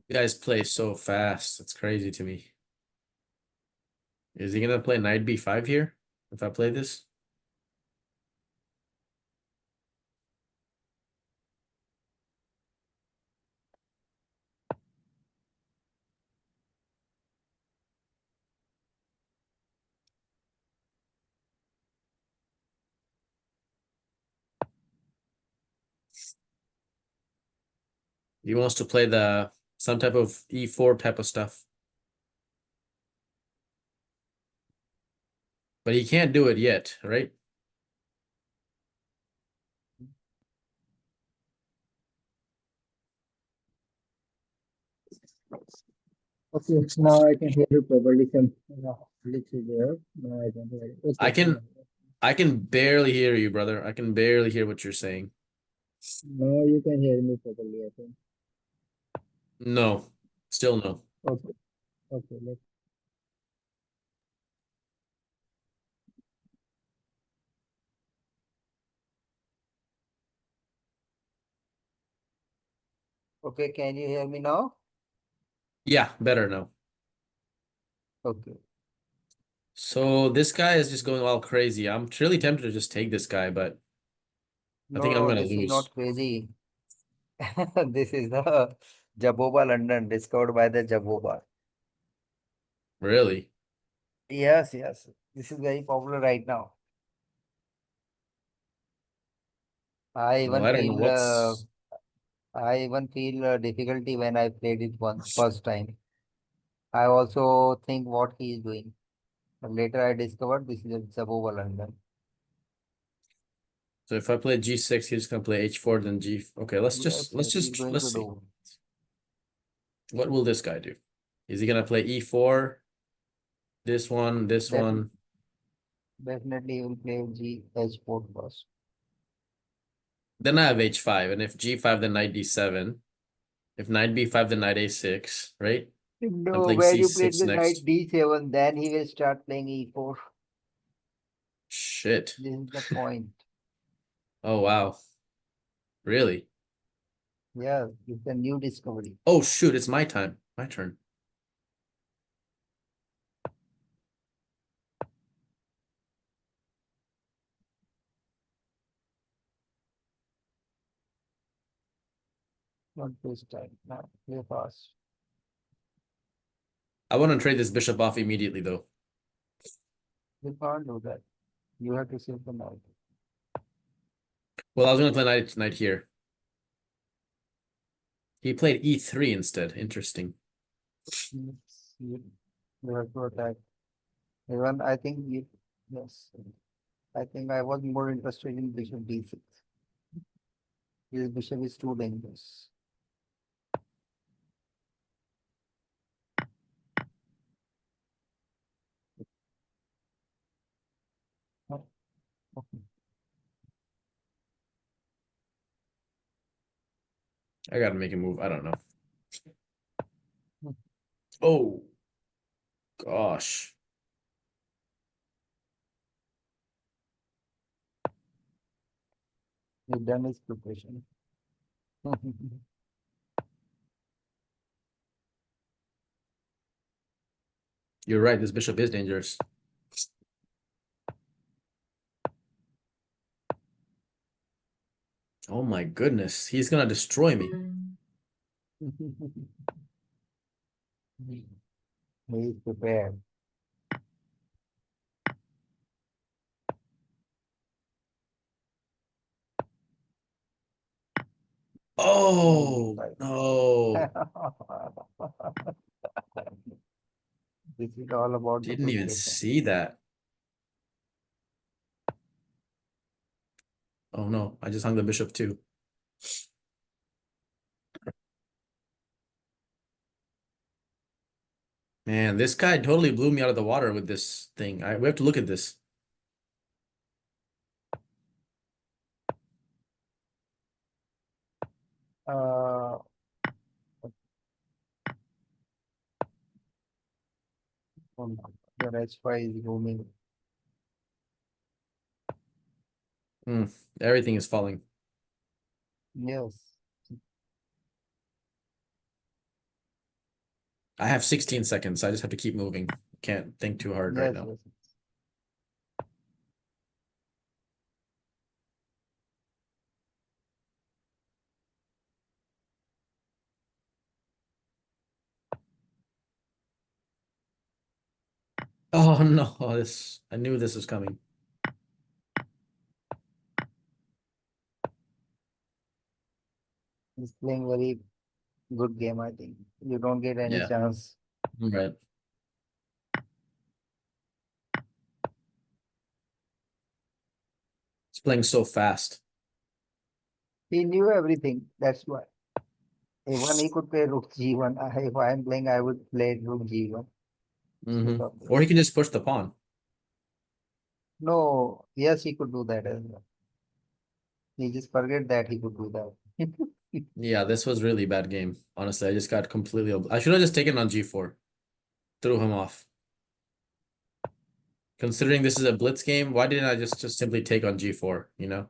You guys play so fast. It's crazy to me. Is he gonna play knight b5 here if I play this? He wants to play the some type of e4 type of stuff. But he can't do it yet, right? Okay, now I can hear you properly. Some glitch is there. Now I can hear you. Okay. I can barely hear you, brother. I can barely hear what you're saying. Now you can hear me properly, I think. No, still no. Okay. Okay. Okay, can you hear me now? Yeah, better now. Okay. So this guy is just going all crazy. I'm really tempted to just take this guy, but I think I'm No, gonna this is lose. not crazy. This is the Jaboba London discovered by the Jaboba. Really? Yes, yes. This is very popular right now. I Well, even I don't know feel what's difficulty when I played it once first time. I also think what he is doing. But later I discovered this is a Jaboba London. so if I play g6, he's gonna play h4, then g. Okay, let's Yes, yes, he's going let's to see. do. What will this guy do? Is he gonna play e4? This one, this Def one. Definitely he will play G H4 first. Then I have h5, and if g5, then knight d7. If knight b5, then knight a6, right? I'm No, playing when you played c6 the knight next. D7, then he will start playing E4. Shit. This is the point. Oh, wow. Really? Yeah, it's a new discovery. Oh, shoot. It's my time. My turn. Not this time. Now, play fast. I want to trade this bishop off immediately, though. You can't do that. You have to save the knight. Well, I was going to play knight here. He played e3 instead. Interesting. You have to attack. Even I think yes. I think I was more interested in bishop D6. This bishop is too dangerous. Oh, okay. I got to make a move. I don't know. Oh, gosh. You've done his preparation. You're right. This bishop is dangerous. Oh, my goodness. He's going to destroy me. He is prepared. Oh, no. This is all about the Didn't even preparation. see that. Oh, no. I just hung the bishop too. Man, this guy totally blew me out of the water with this thing. We have to look at this. Uh, your H5 is roaming. Everything is falling. Yes. I have 16 seconds. I just have to keep moving. Can't think too hard right Yes, now. yes. Oh no, I knew this was coming. He's playing very good game, I think. You don't get any Yeah. chance. Right. It's playing so fast. He knew everything. That's why. Even he could play rook g1. If I am playing, I would play rook g1 instead of Or he this. can just push the pawn. No, yes, he could do that as well. He just forget that he could do that. Yeah, this was really bad game. Honestly, I just got completely. I should have just taken on g4. Threw him off. Considering this is a blitz game, why didn't I just simply take on g4, you know?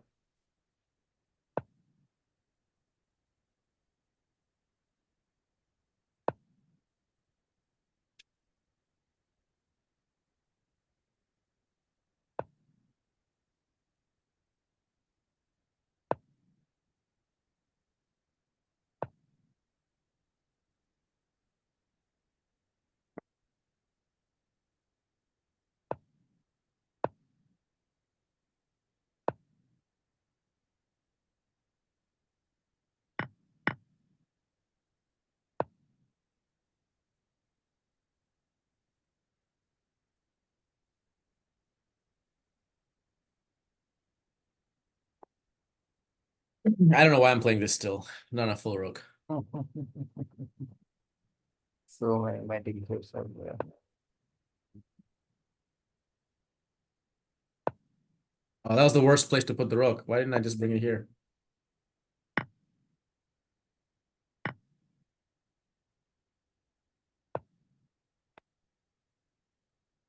I don't know why I'm playing this still. Not a full rook. So many magic tricks are there. Oh, that was the worst place to put the rook. Why didn't I just bring it here?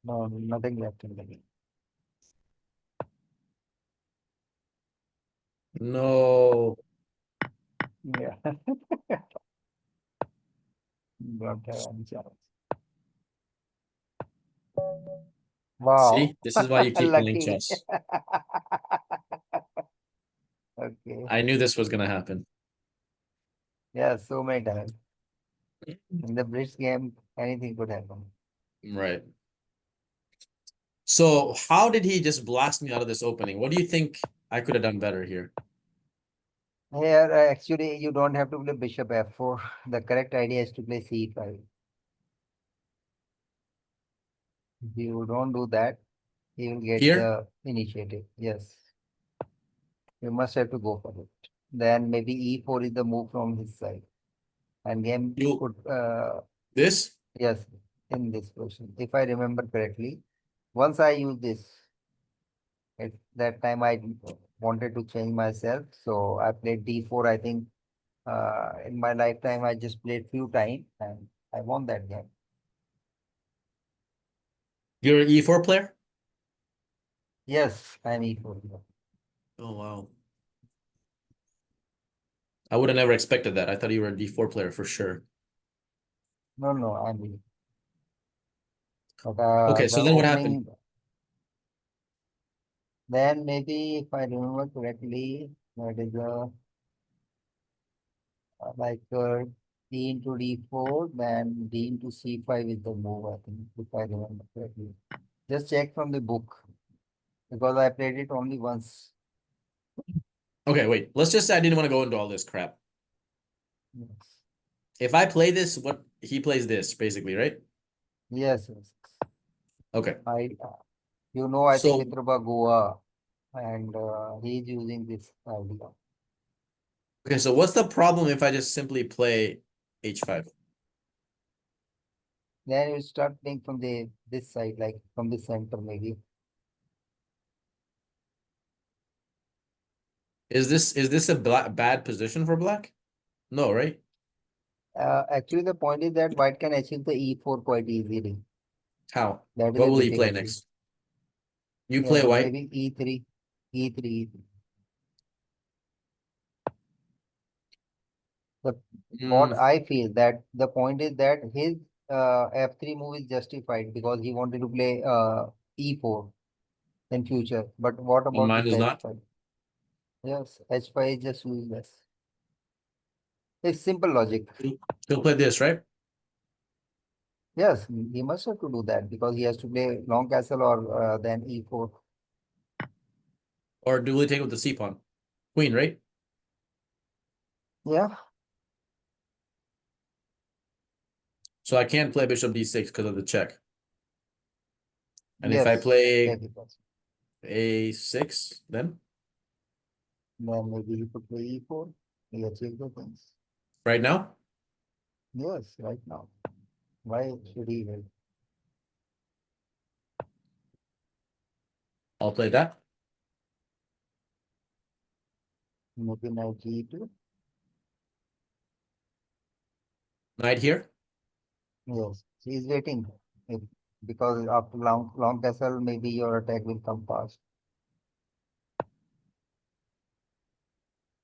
No, nothing left in the game. No. Yeah. Don't have any chance. Wow. See, this is why you keep playing Lucky. chess. Okay. I knew this was gonna happen. Yeah, so many times. In the bridge game, anything could happen. Right. So how did he just blast me out of this opening? What do you think I could have done better here? Here, actually, you don't have to play bishop f4. The correct idea is to play c5. If you don't do that, you will get Here, the initiative. Yes, you must have to go for it. Then maybe e4 is the move from his side. And game you could, this? yes, in this position. If I remember correctly, once I use this, at that time I wanted to change myself. So I played d4. I think in my lifetime, I just played few times and I won that game. You're an E4 player? Yes, I'm e4. Oh wow. I would have never expected that. I thought you were a D4 player for sure. No, no, I'm e. But Okay, so the then what happened? opening, then maybe if I remember correctly, that is like d into d4, then d into c5 is the move, I think, if I remember correctly. Just check from the book because I played it only once. Okay, wait. Let's just say I didn't want to go into all this crap. Yes, If I play this, what he plays this, basically, right? yes, yes. Okay. I think So Mitraba Goa and he's using this idea. okay, so what's the problem if I just simply play H5? Then you start playing from the this side, like from the center maybe. Is this a bad position for black? No, right? Actually, the point is that white can achieve the e4 quite easily. How? That is What the will he play difficulty. next? You play white? Maybe e3, e3, e3. The, what Mm, I feel that the point is that his f3 move is justified because he wanted to play e4 in future. But what And about mine this is not. h5? Yes, h5 is just useless. It's simple logic. He'll play this, right? Yes, he must have to do that because he has to play long castle or then e4. Or do we take with the c pawn? Queen, right? Yeah. So I can't play bishop d6 because of the check. And if I Yes. play Check it out. a6, then Then maybe he could play e4. He achieved the things. right now, Yes, right now. Why should he wait? I'll play that. Maybe knight g2. Knight here. Yes, he is waiting. If, because after long castle, maybe your attack will come fast.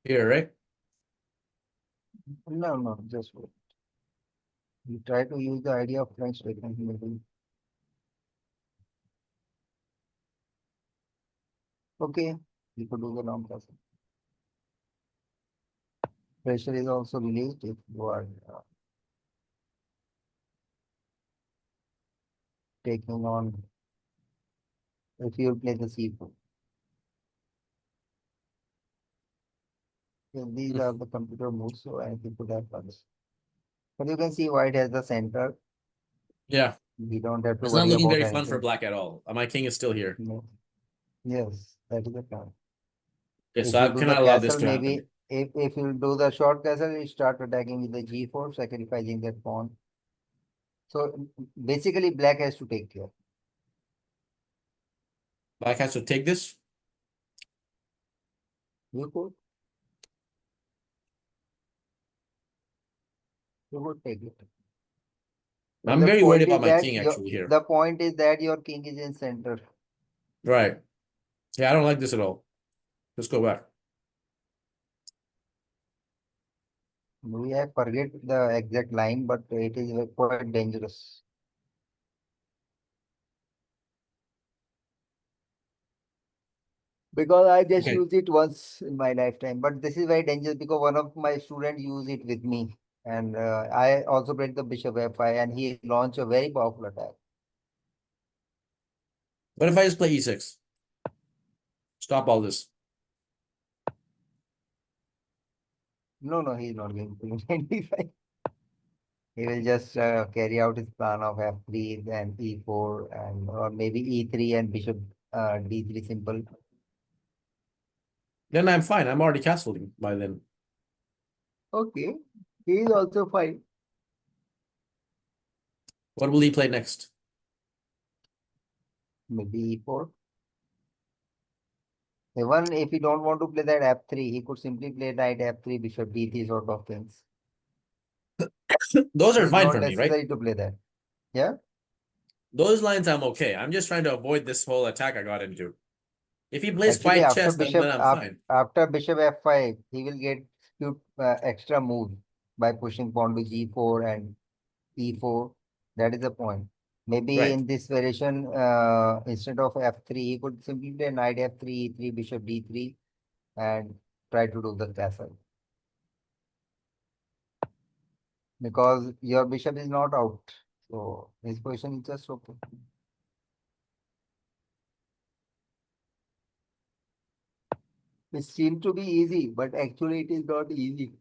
Here, right? No, no, just wait. You try to use the idea of French taking maybe. Okay, you could do the long castle. Pressure is also released if you are taking on, if you play the c4. Yeah, these are the computer moves, so I think could have fun. But you can see white has the center. Yeah. We don't have to It's not worry looking about very fun for anything. black at all. My king is still here. No. Yes, that is the plan. Okay, If so you I do the cannot allow this castle, to happen. maybe if you do the short castle, you start attacking with the g4, sacrificing that pawn. So basically, black has to take care. Black has to take this. You could, you would take it. But I'm the very worried point about is my that king actually here. your king is in center. Right. Yeah, I don't like this at all. Let's go back. We have forget the exact line, but it is quite dangerous. Because I just Okay. used it once in my lifetime, but this is very dangerous because one of my students used it with me, and I also played the bishop f5, and he launched a very powerful attack. What if I just play e6? Stop all this. No, no, he's not going to win 95. He will just carry out his plan of f3, then e4, and or maybe e3 and bishop d3 simple. Then I'm fine. I'm already castling by then. Okay, he is also fine. What will he play next? Maybe e4. Even if he don't want to play that f3, he could simply play knight f3, bishop d3 sort of things. Those are It's fine not for me, right? necessary to play that. Yeah. Those lines I'm okay. I'm just trying to avoid this whole attack I got into. If he plays Actually, white chess, then I'm fine. after bishop f5, he will get few extra moves by pushing pawn to g4 and e4. That is the point. Maybe Right. in this variation, instead of f3, he could simply play knight f3, e3, bishop d3, and try to do the castle. Because your bishop is not out. So his position is just okay. It seems to be easy, but actually it is not easy.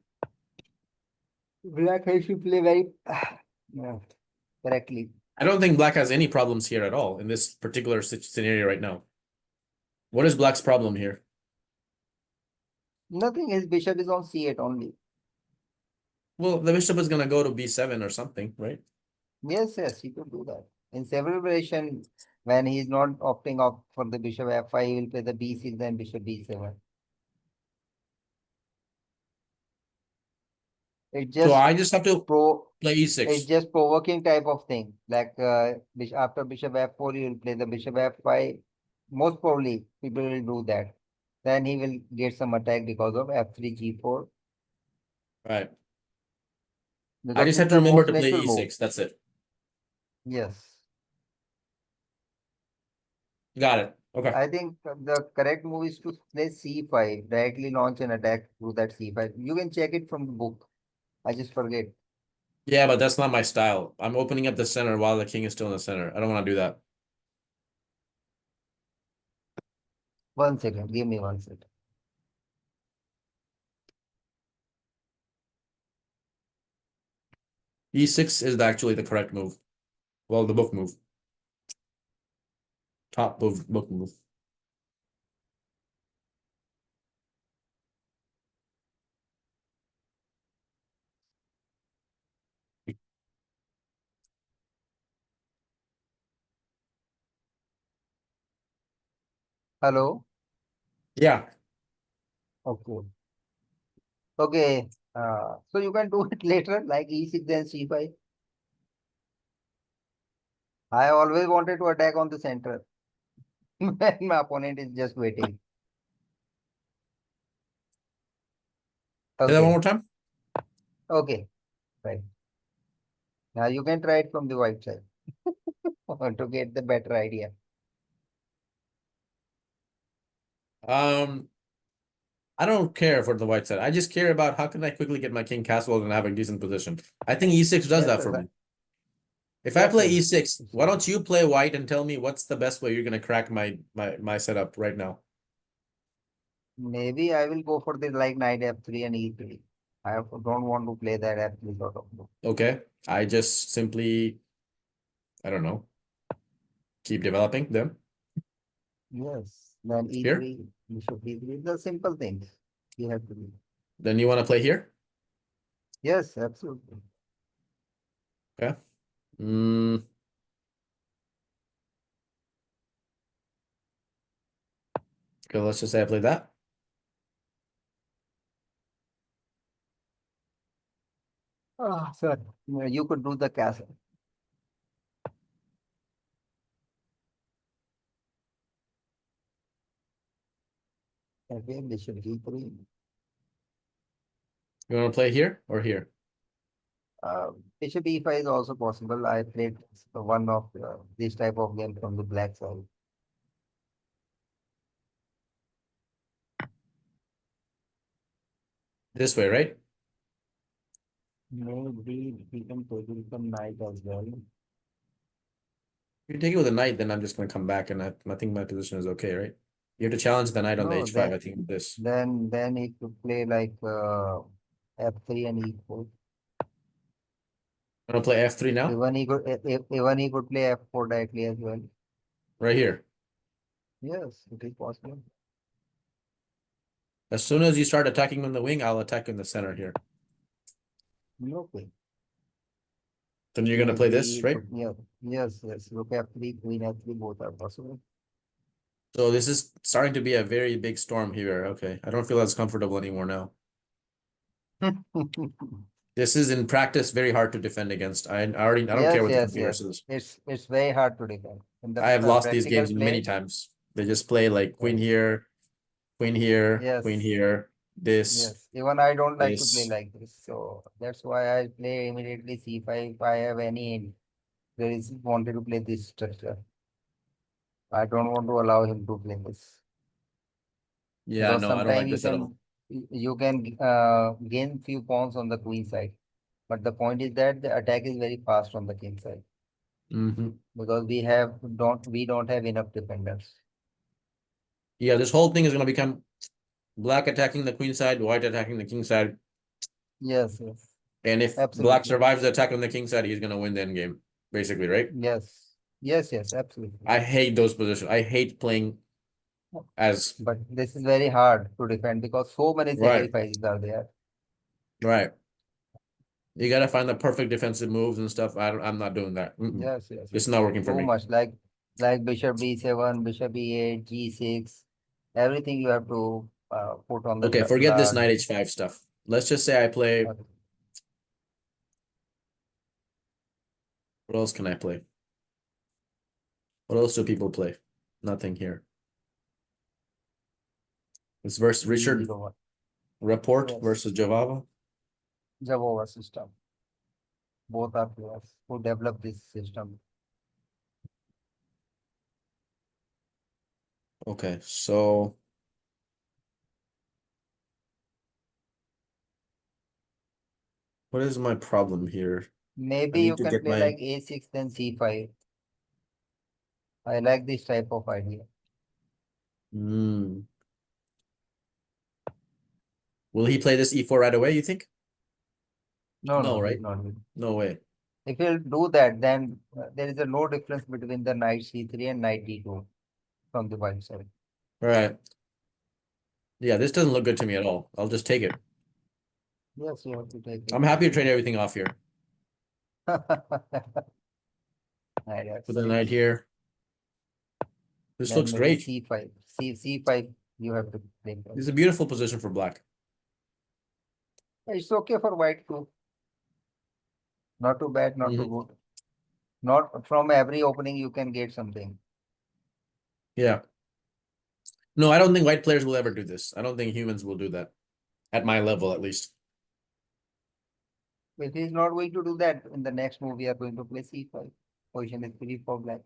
Black has to play very yeah, correctly. I don't think black has any problems here at all in this particular scenario right now. What is black's problem here? Nothing, his bishop is on c8 only. Well, the bishop is gonna go to b7 or something, right? Yes, yes, he could do that. In several variation, when he is not opting off for the bishop f5, he will play the b6 and bishop b7. It So just I just have to pro play it's e6. just provoking type of thing. Like after bishop f4, you will play the bishop f5. Most probably, people will do that. Then he will get some attack because of f3, g4. Right. I Because just this have is to the remember most to play natural move. e6. That's it. Yes. Got it. Okay. I think the correct move is to play c5, directly launch an attack through that c5. You can check it from the book. I just forget. Yeah, but that's not my style. I'm opening up the center while the king is still in the center. I don't want to do that. 1 second, give me 1 second. E6 is actually the correct move. Well, the book move. Top book move. Hello? Yeah. Okay. Okay. So you can do it later, like e6 then c5. I always wanted to attack on the center. When my opponent is just waiting. Say that one Okay. more time. Okay. Right. Now you can try it from the white side to get the better idea. I don't care for the white side. I just care about how can I quickly get my king castled and have a decent position. I think e6 does Yes, that yes, for me. If I yes, play yes. e6, why don't you play white and tell me what's the best way you're gonna crack my setup right now? Maybe I will go for the like knight f3 and e3. Don't want to play that f3 sort of move. Okay. I just simply, I don't know, keep developing them Yes. Then here. e3, bishop e3. The simple things you have to do. Then you want to play here? Yes, absolutely. Okay. Mm, okay, let's just say I play that. Ah, sir. You could do the castle. Okay, bishop e3. You want to play here or here? Bishop e5 is also possible. I played one of this type of game from the black side. This way, right? Maybe we can take it from knight as well. If you take it with a knight, then I'm just gonna come back and I think my position is okay, right? You have to challenge the knight on the No, h5, I think with this. then he could play like f3 and e4. I'm gonna play f3 now, Even he could play f4 directly as well. right here. Yes, it is possible. As soon as you start attacking on the wing, I'll attack in the center here. Okay. Then you're gonna play this, Maybe right? yeah. Yes, yes. Look f3, queen f3, both are possible. So this is starting to be a very big storm here. Okay, I don't feel as comfortable anymore now. This is in practice very hard to defend against. I don't care Yes, what the yes, computer yes. says. It's very hard to defend. In the I have lost these practical games many play, times. They just play like queen yes, here, queen here, queen yes, here, this, yes. Even I don't like to play this. like this, so that's why I play immediately c5 if I have any hint. There is wanted to play this structure. I don't want to allow him to play this Yeah, because no, I don't like sometimes this at all. you can gain few pawns on the queen side, but the point is that the attack is very fast on the king side Hmm. because we don't have enough defenders. Yeah, this whole thing is gonna become black attacking the queen side, white attacking the king side. Yes, yes, And if black absolutely. survives the attack on the king side, he's gonna win the end game, basically, right? Yes, yes, yes, absolutely. I hate those positions. I hate playing as But this is very hard to defend because so many right, sacrifices are there. right. You gotta find the perfect defensive moves and stuff. I'm not doing that. Yes, yes, This is yes. not working for Too me. much like bishop b7, bishop e8, g6. Everything you have to put on the Okay, forget this guard. knight h5 stuff. Let's just say I play. Okay. What else can I play? What else do people play? Nothing here. It's versus Richard B01. Report Yes. versus Javava. Java system. Both are players who develop this system. Okay, so what is my problem here? Maybe need you to can get play my like a6 then c5. I like this type of idea. Will he play this e4 right away, you think? No, No, no, right? he's not will. No way. If he'll do that, then there is a no difference between the knight c3 and knight d2 from the white side. All right. Yeah, this doesn't look good to me at all. I'll just take it. Yes, you have to take it. I'm happy to trade everything off here. Knight Put the f6. knight here. This Then looks maybe great. c5. c5 you have to play. This is a beautiful position for black. It's okay for white too. Not too bad, not too good. Not from every opening you can get something. Yeah. No, I don't think white players will ever do this. I don't think humans will do that. At my level, at least. If he's not going to do that, in the next move we are going to play c5. Position is free for black.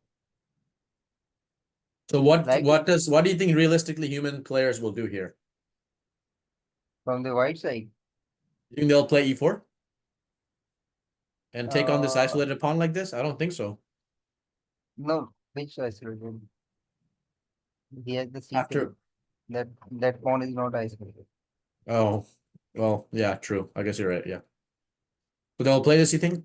So what Like it what do you think realistically human players will do here? from the white side. You think they'll play e4? And take on this Uh, isolated pawn like this? I don't think so. no, which isolated? He has the c3. After That pawn is not isolated. Oh, well, yeah, true. I guess you're right, yeah. So they'll play this, you think?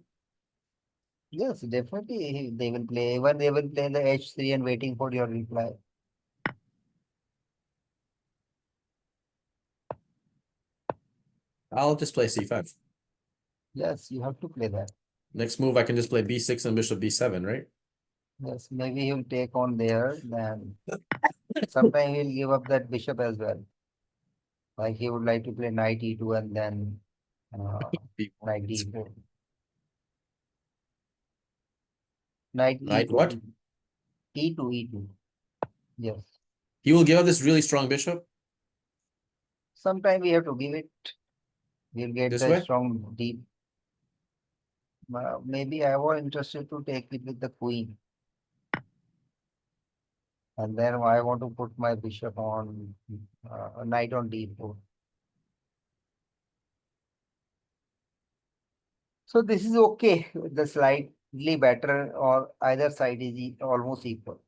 Yes, definitely they will play. Even they will play the h3 and waiting for your reply. I'll just play c5. Yes, you have to play that. Next move, I can just play b6 and bishop b7, right? Yes, maybe he'll take on there. Then sometime he'll give up that bishop as well. Like he would like to play knight e2 and then knight d4. Knight Knight e2. what? E2, e2. Yes. He will give up this really strong bishop Sometime we have to give it. We'll get this the way. strong deep. Maybe I was interested to take it with the queen. And then I want to put my bishop on knight on d4. So this is okay. The slightly better or either side is almost equal.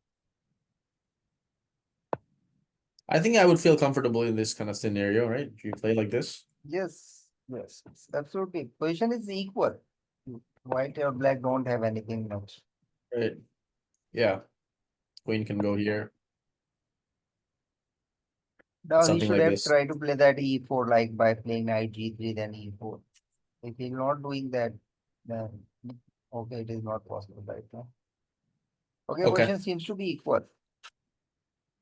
I think I would feel comfortable in this kind of scenario, right? If you play like this. Yes, yes, absolutely. Position is equal. White or black don't have anything much. Right. Yeah. Queen can go here. Now he Something should like have this. tried to play that e4 like by playing knight g3 then e4. If he's not doing that, then okay, it is not possible right now. Okay, Okay. position seems to be equal.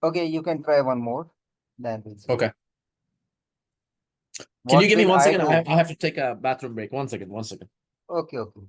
Okay, you can try one more. Then we'll see. Okay. Can you What give me will one I second? do? I have to take a bathroom break. 1 second. 1 second. Okay, okay.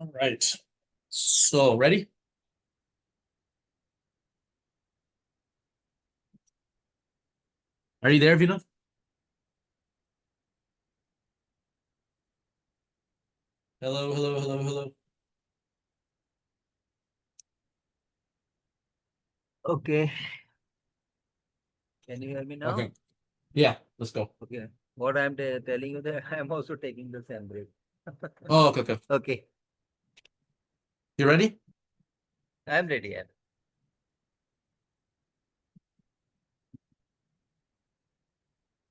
All right. So ready? Are you there, Vino? Hello, hello, hello, hello. Okay. Can you hear me now? Okay. Yeah, let's go. Okay. What I'm telling you that I'm also taking the same break. Oh, okay. Okay. You ready? I'm ready. Yeah.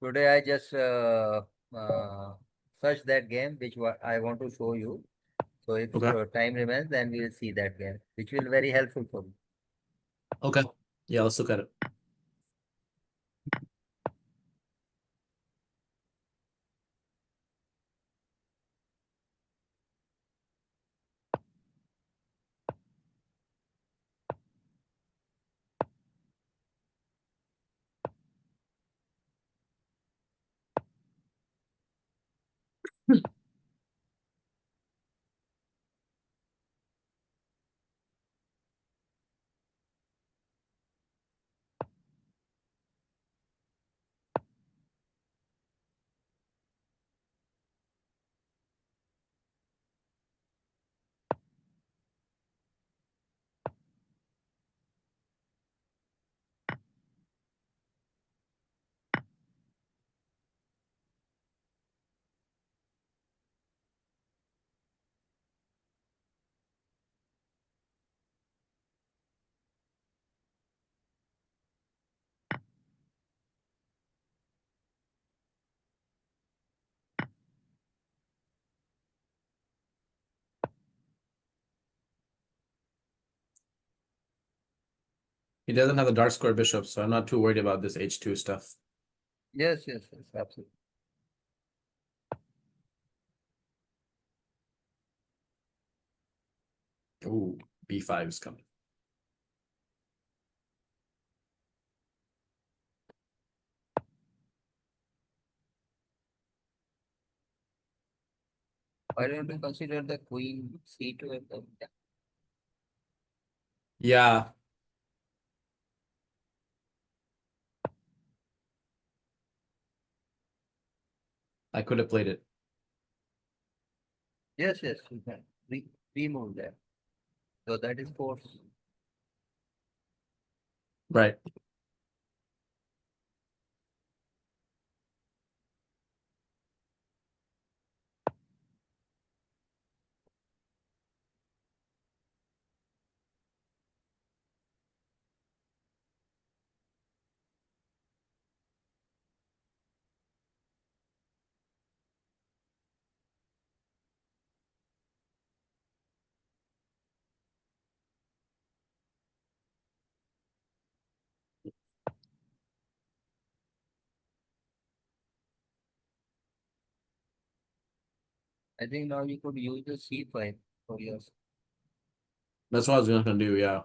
Today I just searched that game which I want to show you. So if Okay. time remains, then we will see that game, which will very helpful for you. Okay. Yeah, let's look at it. He doesn't have the dark square bishop, so I'm not too worried about this h2 stuff. Yes, absolutely. Ooh, b5 is coming. Why don't you consider the queen c2 and the Yeah. I could have played it. Yes, you can. Remove that. So that is force. Right. I think now you could use the c5 for yours. That's what I was gonna do, yeah.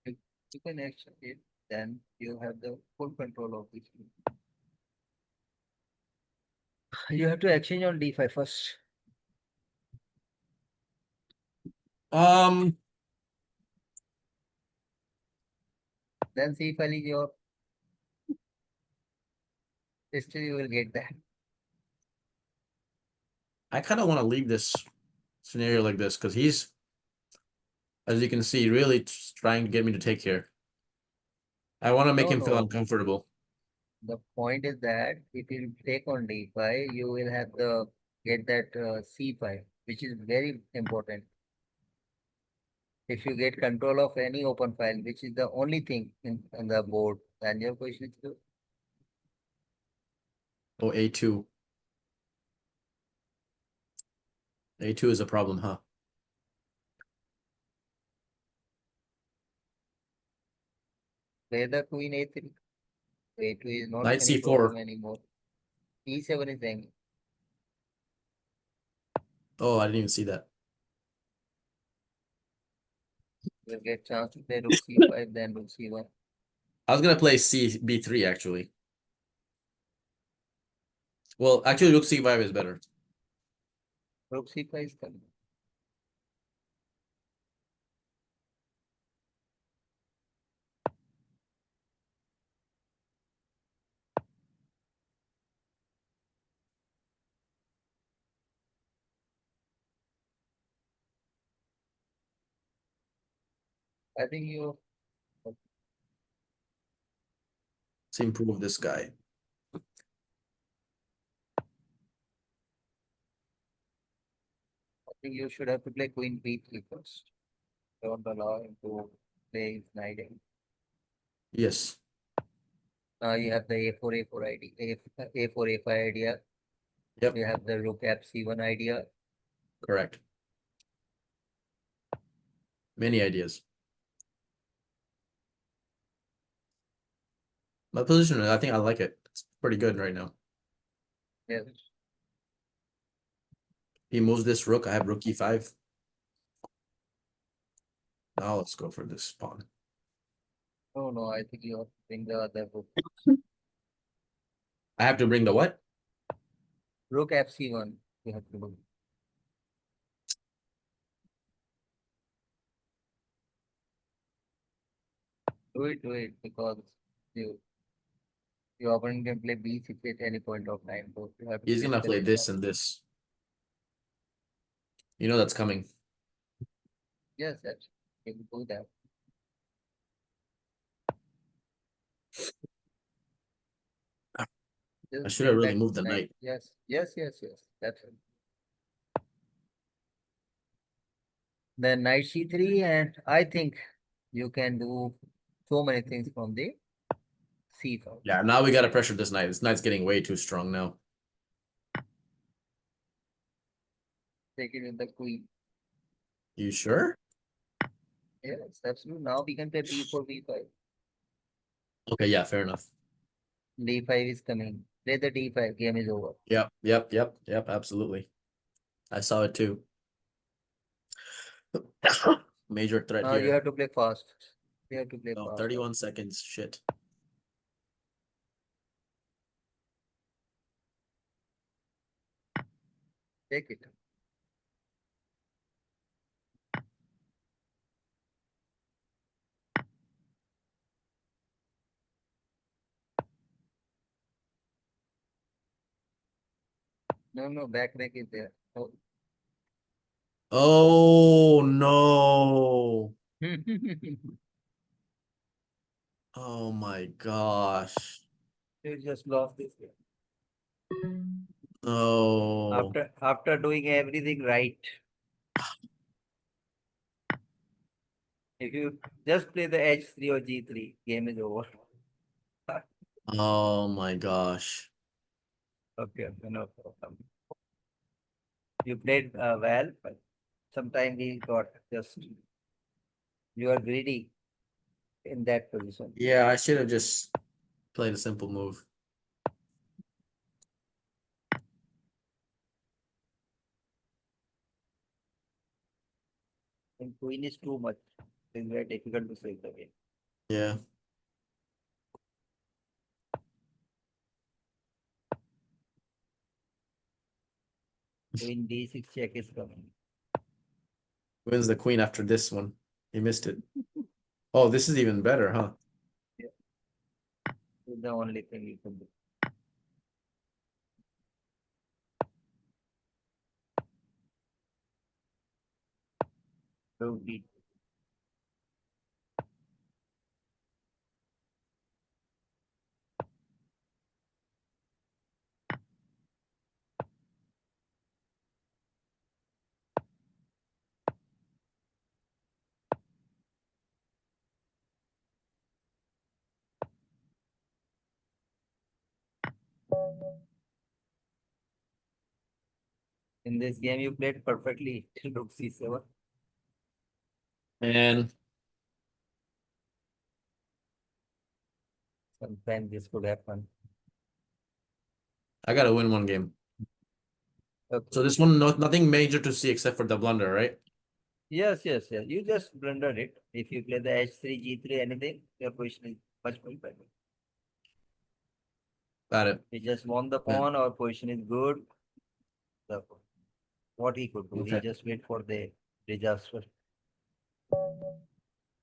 You can exchange it, then you have the full control of this. You have to exchange on d5 first. Um, Then c5 is your still you will get that. I kind of want to leave this scenario like this because he's, as you can see, really trying to get me to take here. I want to make him feel No. uncomfortable. The point is that if you take on d5, you will have the get that c5, which is very important. If you get control of any open file, which is the only thing in the board, then your question is to Oh, a2. A2 is a problem, huh? play the queen a3. A2 is not Knight any c4. problem anymore. E7 is hanging. Oh, I didn't even see that. You'll get chance to play rook c5, then rook c1. I was gonna play b3 actually. Well, actually, rook c5 is better. Rook c5 is coming. I think you Let's improve this guy. I think you should have to play queen b3 first. Don't allow him to play his knight. Yes. Now you have the A4 idea, A4 A5 idea. Yep, You have the rook FC1 idea. correct. Many ideas. My position, I think I like it. It's pretty good right now. Yes. He moves this rook. I have rook E5. Now let's go for this pawn. Oh no, I think you have to bring the other rook. I have to bring the what? Rook FC1. You have to do. Do it because you your opponent can play B6 at any point of time. So you have to He's gonna play discourage this that. and this. You know that's coming. Yes, that's you can do that. I Just should have bring really back moved the knight. knight. Yes, yes, yes, yes. That's it. Then knight C3, and I think you can do so many things from the C5. Yeah, now we gotta pressure this knight. This knight's getting way too strong now. Take it with the queen. You sure? Yes, absolutely. Now we can play B4, B5. Okay, yeah, fair enough. D5 is coming. Play the D5. Game is over. Yep, absolutely. I saw it too. Major threat Now you here. have to play fast. You have to play Oh, fast. 31 seconds. Shit. Take it. No, no, back is there. Oh. Oh no. Oh my gosh. You just lost this game. No. After doing everything right, if you just play the H3 or G3, game is over. Oh my gosh. Okay, no problem. You played well, but sometimes we got just you are greedy in that position. Yeah, I should have just played a simple move. And queen is too much. It's very difficult to save the game. Yeah. Queen D6 check is coming. Wins the queen after this one. He missed it. Oh, this is even better, huh? Yeah. It's the only thing you can do. So D. In this game, you played perfectly till rook C7. And Sometimes this could happen. I gotta win one game. Okay. So this one, nothing major to see except for the blunder, right? Yes, yes, yes. You just blundered it. If you play the H3, G3, anything, your position is much more better. Got it. He just won the Yeah. pawn, our position is good. The, what he could do, he Okay. just wait for the disaster.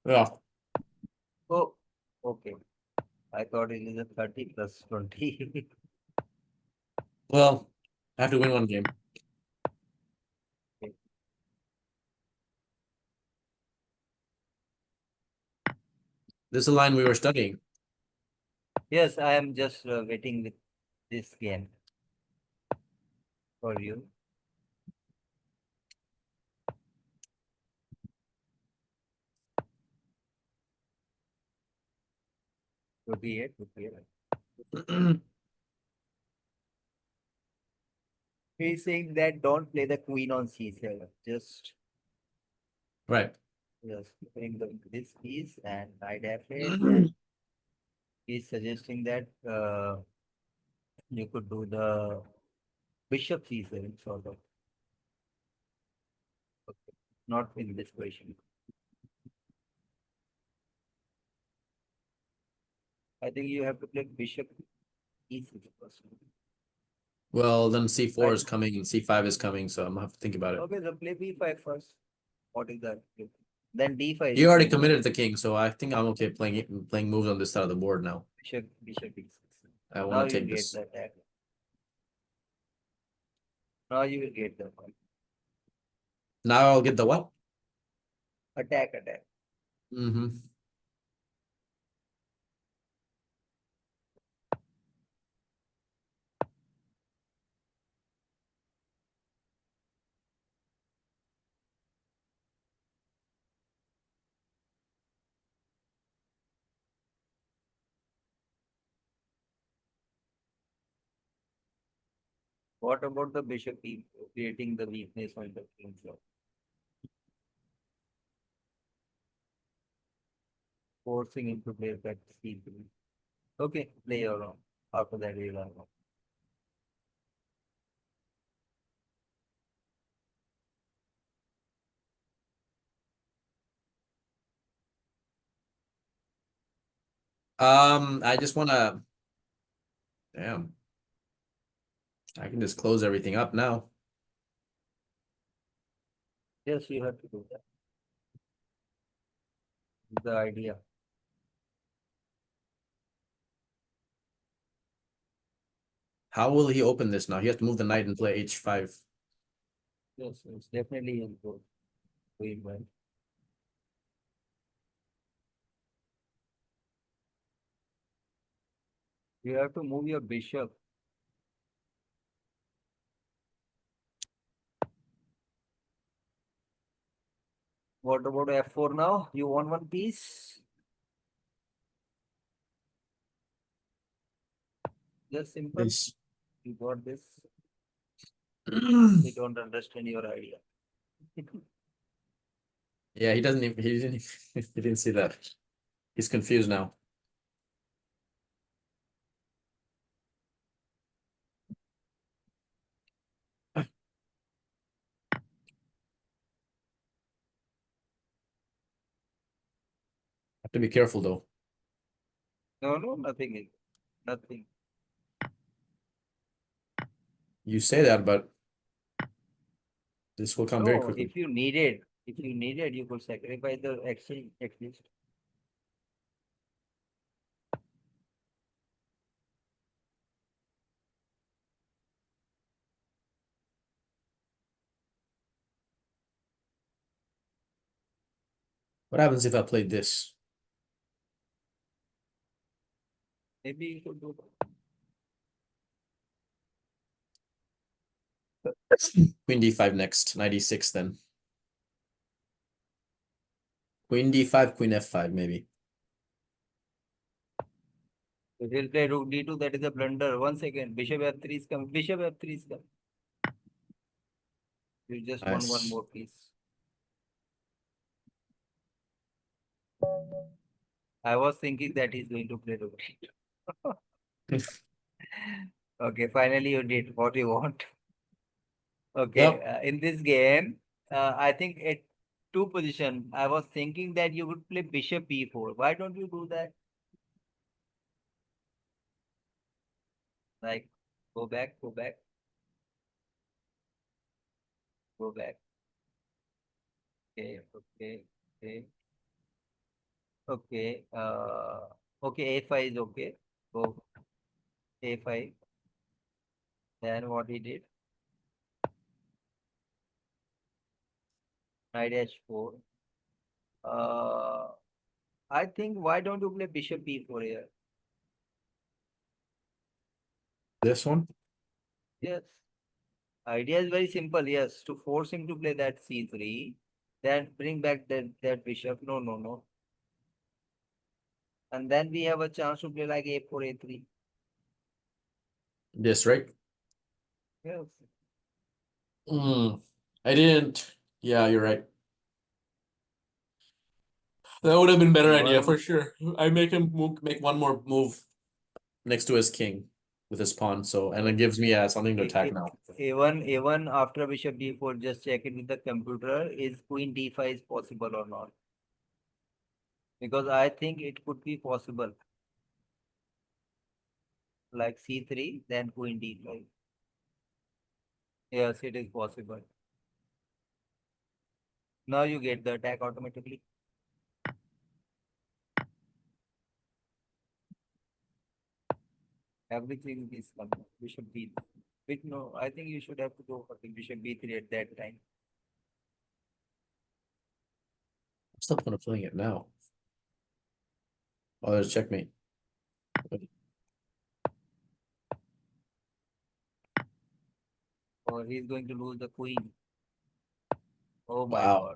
Yeah. Oh, okay. I thought it is a 30 plus 20. Well, I have to win one game. This is the line we were studying. Yes, I am just waiting with this game for you. To be it, to be it. He's saying that don't play the queen on c7. Right. Just playing this piece and knight f8. And he's suggesting that you could do the bishop c7 sort of. Okay. Not in this position. I think you have to play bishop e6 first. Well, then c4 is Right? coming and c5 is coming, so I'm gonna have to think about it. Okay, so play b5 first. What is that? Then d5 You is already coming. committed the king, so I think I'm okay playing moves on this side of the board now. Bishop e6. I Now want to you take get this. the attack. Now you will get the point. Now I'll get the what? Attack. Mm-hmm. What about the bishop creating the weakness on the king floor? Forcing him to play that c3. Okay, play your own. After that, you'll have. I just wanna. Damn. I can just close everything up now. Yes, you have to do that. The idea. How will he open this now? He has to move the knight and play h5. Yes, it's definitely improved. Doing well. You have to move your bishop. What about f4 now? You want one piece? Just simple. Yes. You got this. They don't understand your idea. Yeah, he doesn't even he didn't he didn't see that. He's confused now. Have to be careful though. No, nothing. Nothing. You say that, but this will come very No, quickly. if you needed, you could sacrifice the exchange at least. What happens if I played this? Maybe you could do Queen d5 next, knight e6 then. Queen d5, queen f5 maybe. if he'll play rook d2, that is a blunder. 1 second. Bishop f3 is coming. Bishop f3 is coming. You just want one Nice. more piece. I was thinking that he's going to play rook d2. Okay, finally you did what you want. Okay, Yep. in this game, I think at two position, I was thinking that you would play bishop b4. Why don't you do that? Like, go back, go back, go back. Okay. Okay. Okay, a5 is okay. Go a5. Then what he did? Knight h4. Uh, I think why don't you play bishop b4 here? This one? Yes. Idea is very simple. Yes, to force him to play that c3, then bring back that bishop. No. And then we have a chance to play like a4, a3. This, right? Yes. I didn't. Yeah, you're right. That would have been better idea for Even sure. I make him make one more move next to his king with his pawn, so and it gives me something to attack now. even after bishop d4, just check it with the computer. Is queen d5 is possible or not? Because I think it could be possible. Like c3, then queen d5. Yes, it is possible. Now you get the attack automatically. Everything is coming. Bishop b3. But no, I think you should have to go for the bishop b3 at that time. What's the point of playing it now? Oh, there's checkmate. Or he's going to lose the queen. Oh my Wow.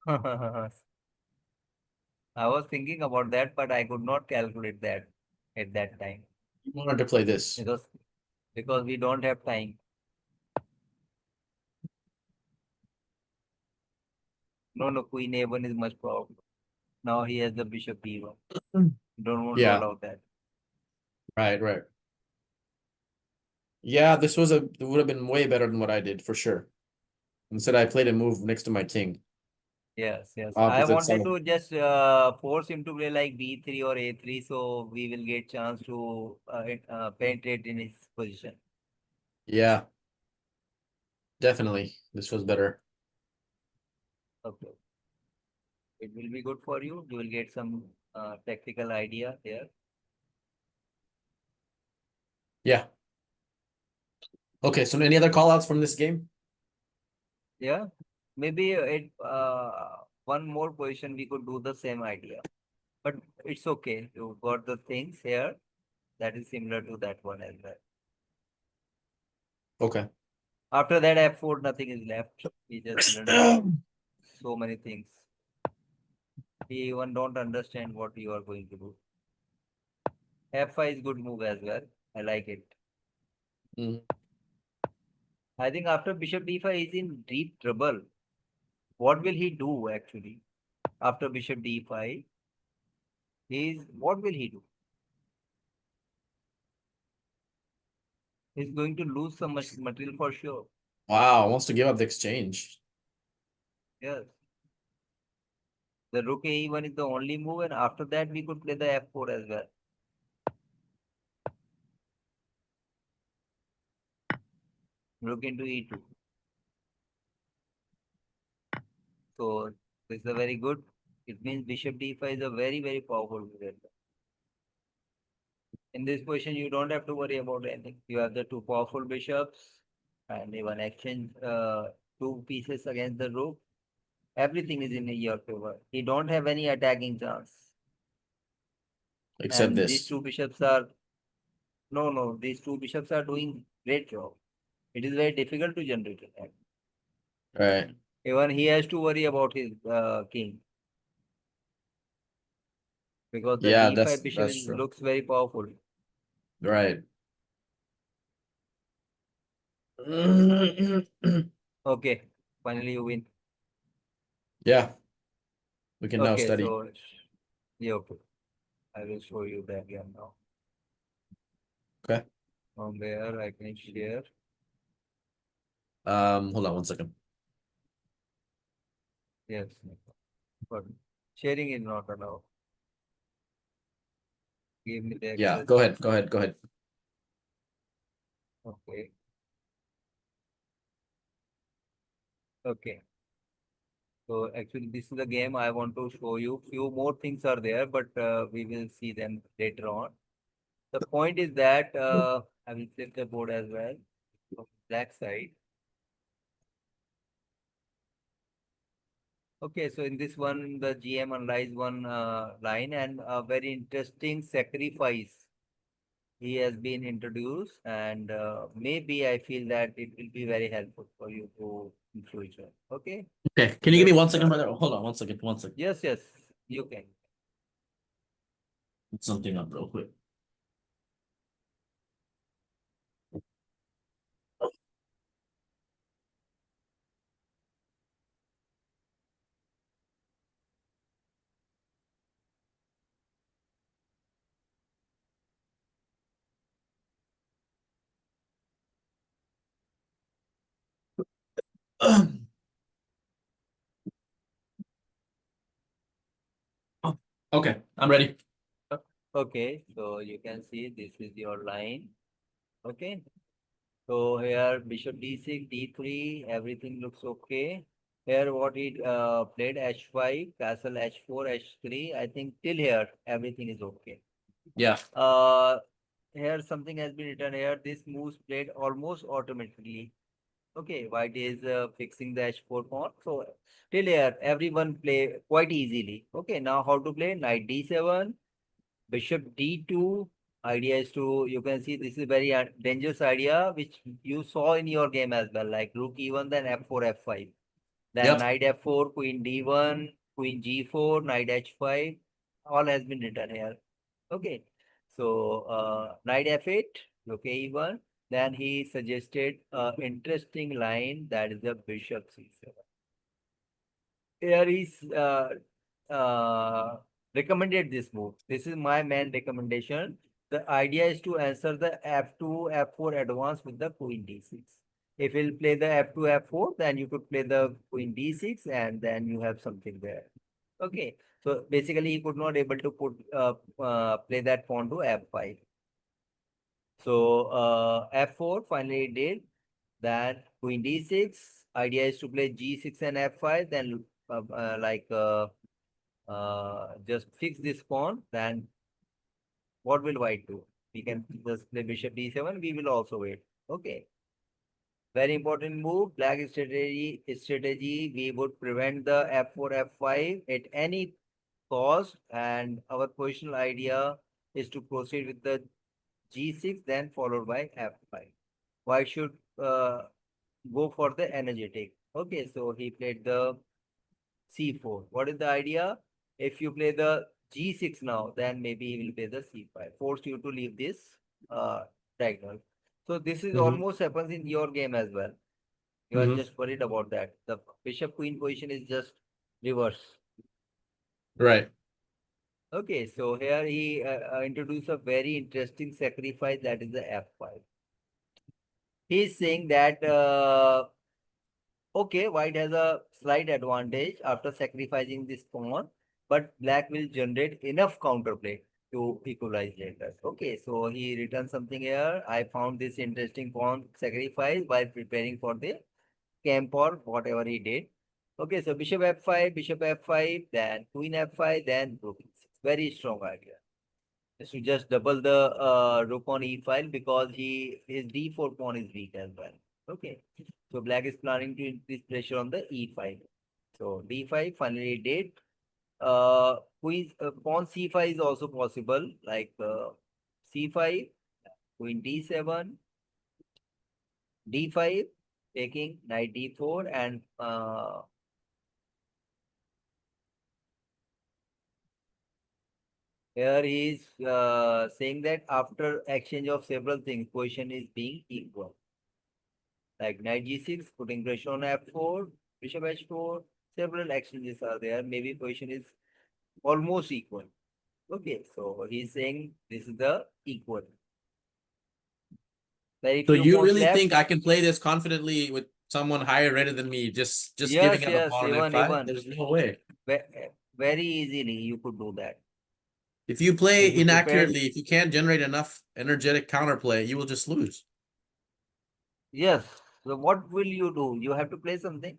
God. I was thinking about that, but I could not calculate that at that time You wanted to play this. because we don't have time. No, Queen A1 is much powerful. Now he has the bishop E1. Don't want to Yeah, allow that. right. Yeah, this was it would have been way better than what I did for sure. Instead, I played a move next to my king. Yes. I Opposite wanted side. to just force him to play like B3 or A3, so we will get chance to penetrate in his position. Yeah, definitely. This was better. Okay, it will be good for you. You will get some tactical idea here. Yeah. Okay, so any other call outs from this game? Yeah, maybe one more position we could do the same idea, but it's okay. You got the things here that is similar to that one as well. Okay. After that F4, nothing is left. We just learned so many things. We even don't understand what you are going to do. F5 is good move as well. I like it. Mhm. I think after bishop d5 is in deep trouble. What will he do actually? After bishop d5, what will he do? He's going to lose some material for sure. Wow, wants to give up the exchange. Yes. The rook e1 is the only move, and after that we could play the f4 as well. Rook into e2. So this is a very good. It means bishop d5 is a very powerful move. In this position, you don't have to worry about anything. You have the two powerful bishops, and even exchange two pieces against the rook. Everything is in your favor. He don't have any attacking chance. Except And these this. two bishops are no, these two bishops are doing great job. It is very difficult to generate attack. Right. Even he has to worry about his king because the Yeah, d5 bishop that's true. looks very powerful. Right. Okay, finally you win. Yeah, we can now Okay, study. so yeah, okay. I will show you the again now. Okay. From where I can share. Hold on one second. Yes, but sharing is not allowed. Give me the Yeah, access. go ahead. Go ahead. Okay. Okay. So actually, this is the game I want to show you. Few more things are there, but we will see them later on. The point is that I will flip the board as well from black side. Okay, so in this one, the GM analyze one line and a very interesting sacrifice he has been introduced, and maybe I feel that it will be very helpful for you to in future. Okay, Okay, so can you give me let's 1 second, start. brother? Hold on 1 second. 1 second. Yes, you can. Put something up real quick. Okay, I'm ready. Okay, so you can see this is your line. Okay. So here bishop d6, d3, everything looks okay. Here what he played h5, castle h4, h3. I think till here everything is okay. Yeah. Here something has been written here. This moves played almost automatically. Okay, white is fixing the h4 pawn. So till here everyone play quite easily. Okay, now how to play? Knight d7, bishop d2. Idea is to, you can see this is very dangerous idea which you saw in your game as well, like rook e1, then f4, f5, then Yep. knight f4, queen d1, queen g4, knight h5. All has been written here. Okay, so knight f8, rook e1. Then he suggested interesting line, that is the bishop c7. Here is recommended this move. This is my main recommendation. The idea is to answer the f2, f4 advance with the queen d6. If he'll play the f2, f4, then you could play the queen d6 and then you have something there. Okay. So basically he could not able to put play that pawn to f5. So f4 finally did. Then queen d6. Idea is to play g6 and f5. Then just fix this pawn. Then what will white do? We can just play bishop d7. We will also wait. Okay. Very important move. Black strategy. We would prevent the f4, f5 at any cost. And our positional idea is to proceed with the g6, then followed by f5. White should go for the energetic. Okay, so he played the c4. What is the idea? If you play the g6 now, then maybe he will play the c5. Force you to leave this diagonal. So this is almost happens in your game as well. You are just worried about that. The bishop queen position is just reverse. Right. Okay, so here he introduced a very interesting sacrifice, that is the f5. He is saying that okay, white has a slight advantage after sacrificing this pawn, but black will generate enough counterplay to equalize later. Okay, so he returns something here. I found this interesting pawn sacrifice while preparing for the camp or whatever he did. Okay, so bishop f5, then queen f5, then rook e6. Very strong idea. Is to just double the rook on e5 because his d4 pawn is weak as well. Okay, so black is planning to increase pressure on the e5. So d5 finally did. Queen pawn c5 is also possible, like c5, queen d7, d5, taking knight d4, and here he is saying that after exchange of several things, position is being equal. Like knight g6, putting pressure on f4, bishop h4, several exchanges are there. Maybe position is almost equal. Okay, so he's saying this is the equal. Very So few you pawns really left. think I can play this confidently with someone higher rated than me? Just Yes, giving up a yes, pawn on f5? There's no way. Very easily you could do that. If you play If you prepared, inaccurately, if you can't generate enough energetic counterplay, you will just lose. yes. So what will you do? You have to play something.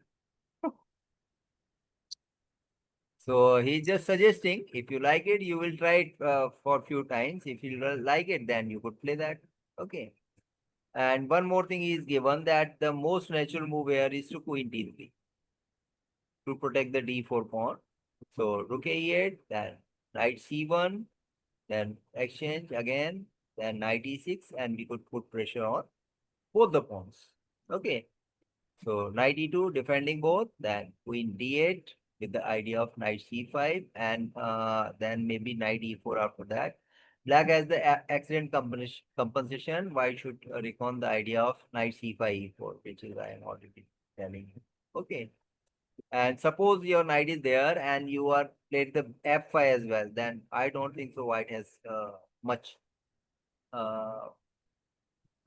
So he's just suggesting, if you like it, you will try it for a few times. If you don't like it, then you could play that. Okay. And one more thing is given, that the most natural move here is to queen d3 to protect the d4 pawn. So rook a8, then knight c1, then exchange again, then knight e6, and we could put pressure on both the pawns. Okay. So knight e2 defending both, then queen d8 with the idea of knight c5, and then maybe knight e4 after that. Black has the accident compensation. White should recon the idea of knight c5 e4, which is I am already telling you. Okay. And suppose your knight is there and you are played the f5 as well, then I don't think so white has much. Uh,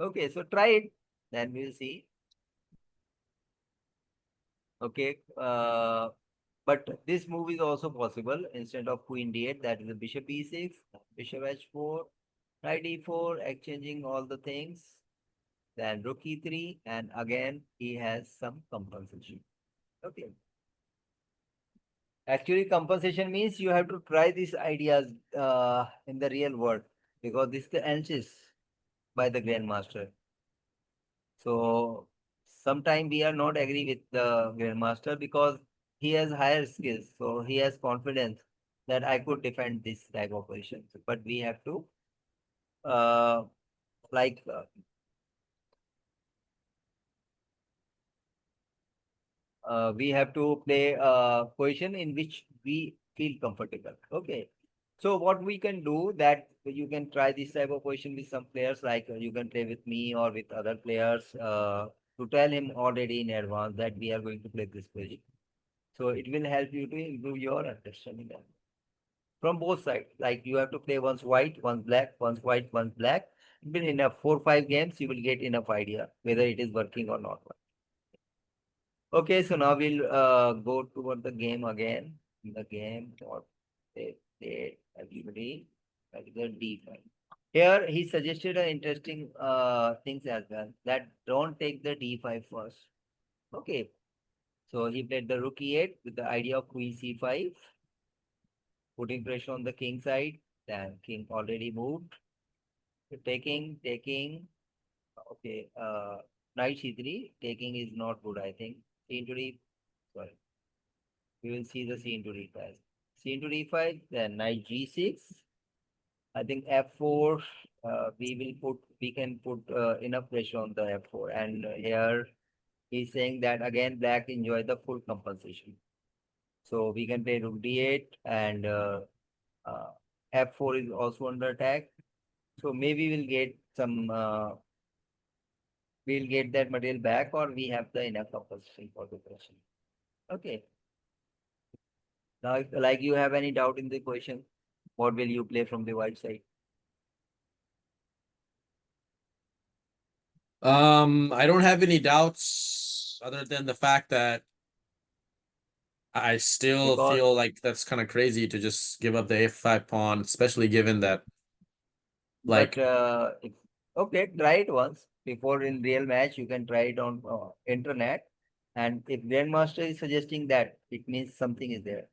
okay, so try it, then we'll see. Okay. But this move is also possible. Instead of queen d8, that is a bishop e6, bishop h4, knight e4, exchanging all the things. Then rook e3, and again he has some compensation. Okay. Actually, compensation means you have to try these ideas in the real world, because this is the answers by the grandmaster. So sometimes we are not agree with the grandmaster because he has higher skills. So he has confidence that I could defend this type of position. But we have to uh, like we have to play a position in which we feel comfortable. Okay. So what we can do that you can try this type of position with some players, like you can play with me or with other players to tell him already in advance that we are going to play this position. So it will help you to improve your understanding from both sides. Like you have to play once white, once black, once white, once black. Even in a 4 or 5 games, you will get enough idea whether it is working or not. Okay, so now we'll go toward the game again. The game what they played everybody like the D5. Here he suggested an interesting things as well, that don't take the D5 first. Okay. So he played the rook e8 with the idea of queen c5, putting pressure on the king side. Then king already moved. So taking. Okay. Knight c3. Taking is not good, I think. C into d. Sorry. We will see the c into d5. C into d5. Then knight g6. I think f4. We can put enough pressure on the f4. And here he's saying that again black enjoy the full compensation. So we can play rook d8, and uh, f4 is also under attack. So maybe we'll get that material back, or we have the enough compensation for the question. Okay. Now, like you have any doubt in the question, what will you play from the white side? I don't have any doubts other than the fact that I still Because feel like that's kind of crazy to just give up the f5 pawn, especially given that but like okay, try it once before in real match. You can try it on internet, and if grandmaster is suggesting that, it means something is there.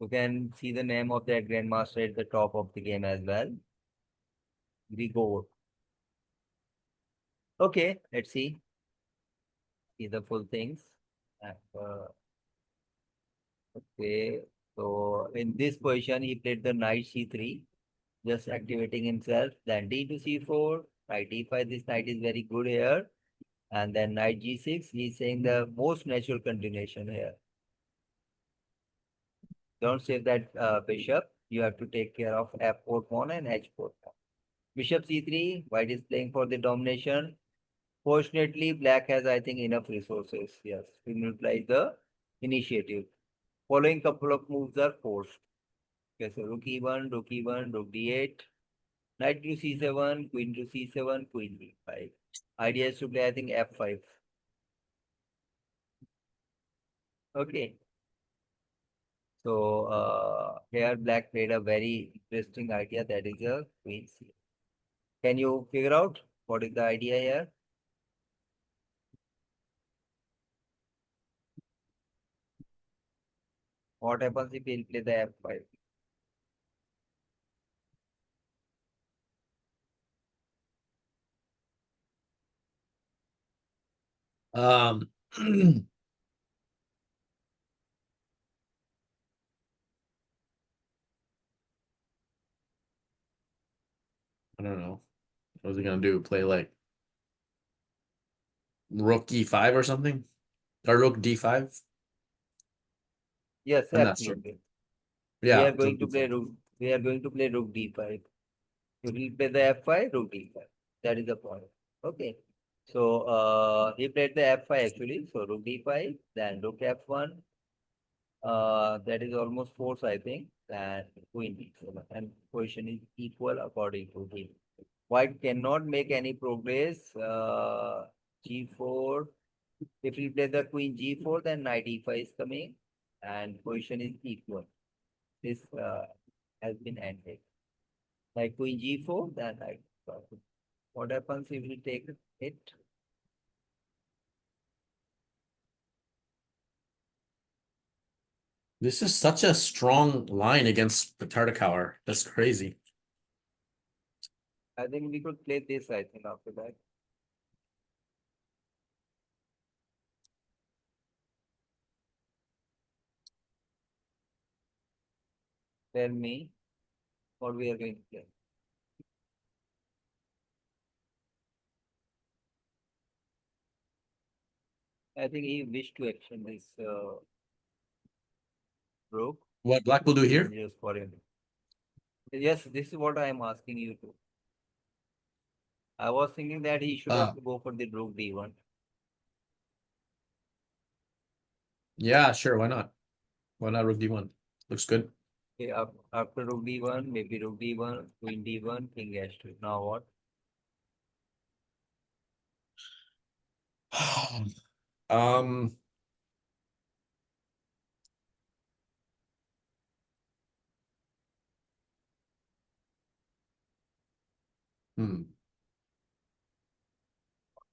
You can see the name of that grandmaster at the top of the game as well. We go. Okay, let's see. See the full things. And, okay, so in this position, he played the knight c3, just activating himself. Then d to c4, knight e5. This knight is very good here. And then knight g6. He's saying the most natural continuation here. Don't save that bishop. You have to take care of f4 pawn and h4 pawn. Bishop c3. White is playing for the domination. Fortunately, black has, I think, enough resources. Yes, to neutralize the initiative. Following couple of moves are forced. Okay, so rook e1, rook e1, rook d8, knight to c7, queen to c7, queen d5. Idea is to play, I think, f5. Okay. So here black played a very interesting idea, that is a queen c. Can you figure out what is the idea here? What happens if he'll play the f5? um I don't know. What was he gonna do? Play like rook e5 or something? Or rook d5? Yes, I'm not sure. absolutely. We Yeah, are going to play rook. We are going to play rook d5. You will play the f5, rook d5. That is the point. Okay. So he played the f5 actually. So rook d5, then rook f1. That is almost force, I think. And queen d7. And position is equal according to him. White cannot make any progress. G4. If you play the queen g4, then knight e5 is coming, and position is equal. This has been ended. Like queen g4, then knight. What happens if we take it? This is such a strong line against the Tartakower. That's crazy. I think we could play this, I think, after that. Tell me what we are going to play. I think he wished to action this rook. What black will do here? Just for him. Yes, this is what I am asking you to. I was thinking that he should have to go for the rook d1. Yeah, sure. Why not? Why not rook d1? Looks good. Okay, after rook d1, maybe rook d1, queen d1, king h2. Now what? um. Hmm.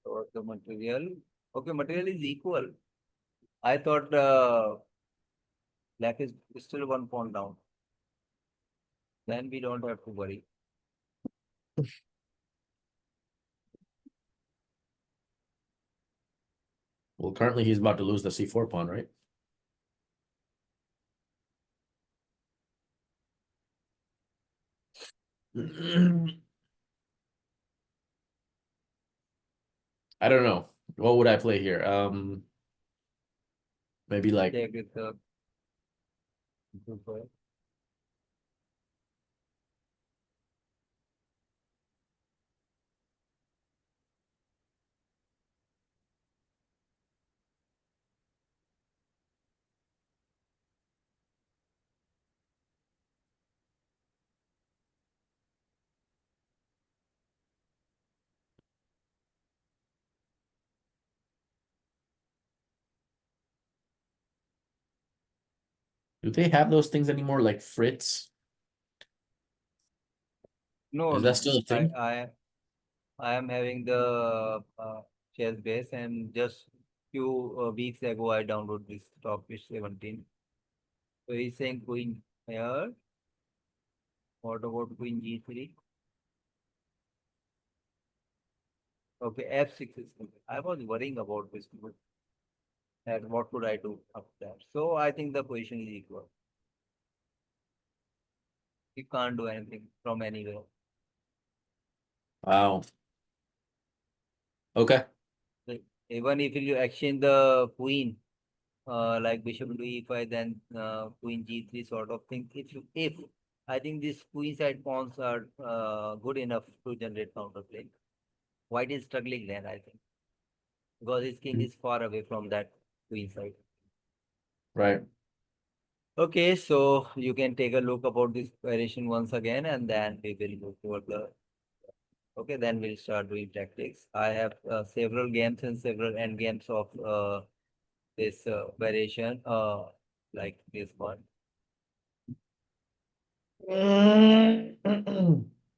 So the material. Okay, material is equal. I thought black is still one pawn down. Then we don't have to worry. Well, currently he's about to lose the c4 pawn, right? I don't know. What would I play here? Maybe like Take with the do they have those things anymore, like Fritz? no, Is no. that still a thing? I am having the chess base, and just few weeks ago I downloaded this top fish 17. So he's saying queen here. What about queen g3? Okay, f6 is good. I was worrying about this move. And what could I do after that? So I think the position is equal. You can't do anything from anywhere. Wow. Okay. Even if you exchange the queen, like bishop to e5, then queen g3 sort of thing. If I think these queen side pawns are good enough to generate counterplay. White is struggling then, I think, because his king is far away from that queen side. Right. Okay, so you can take a look about this variation once again, and then we will move toward the. Okay, then we'll start doing tactics. I have several games and several end games of this variation, like this one.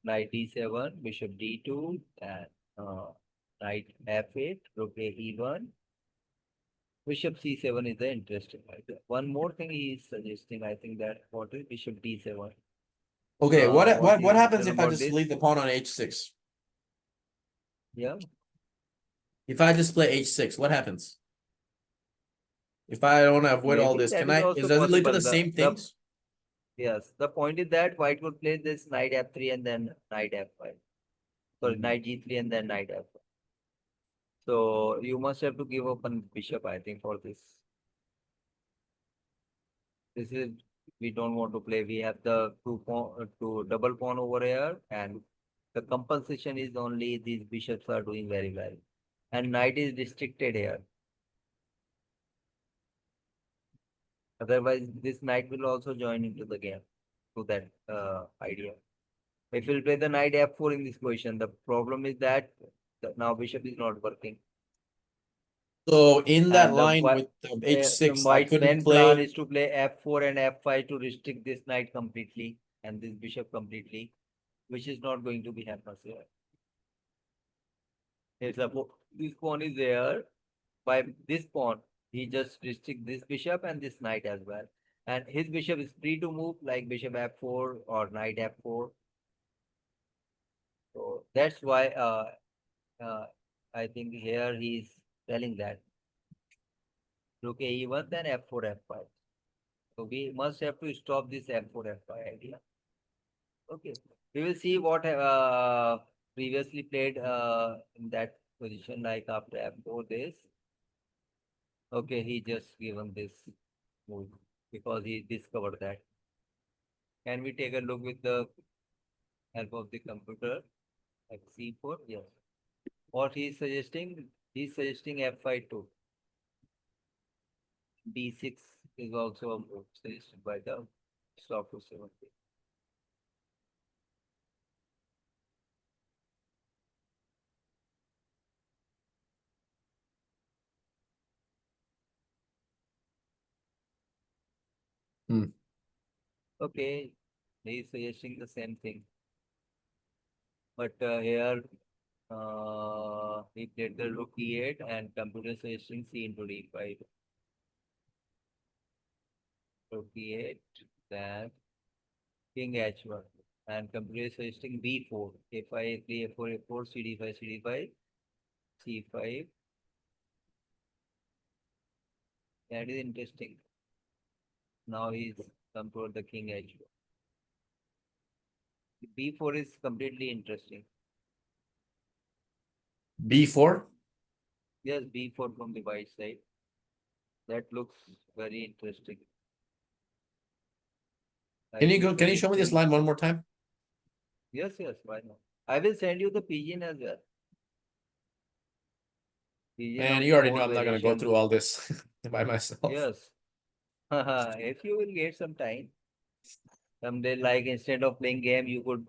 Knight d7, bishop d2, and knight f8, rook a e1. Bishop c7 is the interesting idea. One more thing he is suggesting, I think that what is bishop d7. Okay, What what is happens written if I about just this? leave the pawn on h6? Yeah. If I just play h6, what happens? If I want to avoid all Maybe this, that can is I? also Does it lead to possible. the same things? Yes, the point is that white would play this knight f3 and then knight f5. Sorry, knight g3 and then knight f5. So you must have to give up on bishop, I think, for this. This is we don't want to play. We have the two double pawn over here, and the compensation is only these bishops are doing very well, and knight is restricted here. Otherwise, this knight will also join into the game to that idea. If we'll play the knight f4 in this position, the problem is that now bishop is not working. So in that And the line whi- with the the h6, I white's couldn't main plan play. is to play f4 and f5 to restrict this knight completely and this bishop completely, which is not going to be happen here. If this pawn is there, by this pawn, he just restrict this bishop and this knight as well. And his bishop is free to move like bishop f4 or knight f4. So that's why uh, I think here he's telling that rook e1, then f4, f5. So we must have to stop this f4, f5 idea. Okay, we will see what previously played in that position, like after f4 this. Okay, he just given this move because he discovered that. Can we take a look with the help of the computer? Like c4, yes. What he is suggesting? He's suggesting f5 too. d6 is also a move suggested by the software 70. Hmm. Okay, he is suggesting the same thing. But here he played the rook e8 and computer suggesting c into d5. Rook e8, then king h1 and computer suggesting b4. a5, a4, a4, cd5, cd5, c5. That is interesting. Now he's controlled the king h1. b4 is completely interesting. b4. Yes, b4 from the white side. That looks very interesting. Can Like you go? Can you show me this suggesting. line one more time? Yes, yes, why not? I will send you the pigeon as well. Pigeon Man, of you already know more I'm not gonna go variation. through all this by myself. Yes. If you will get some time, someday, like instead of playing game, you could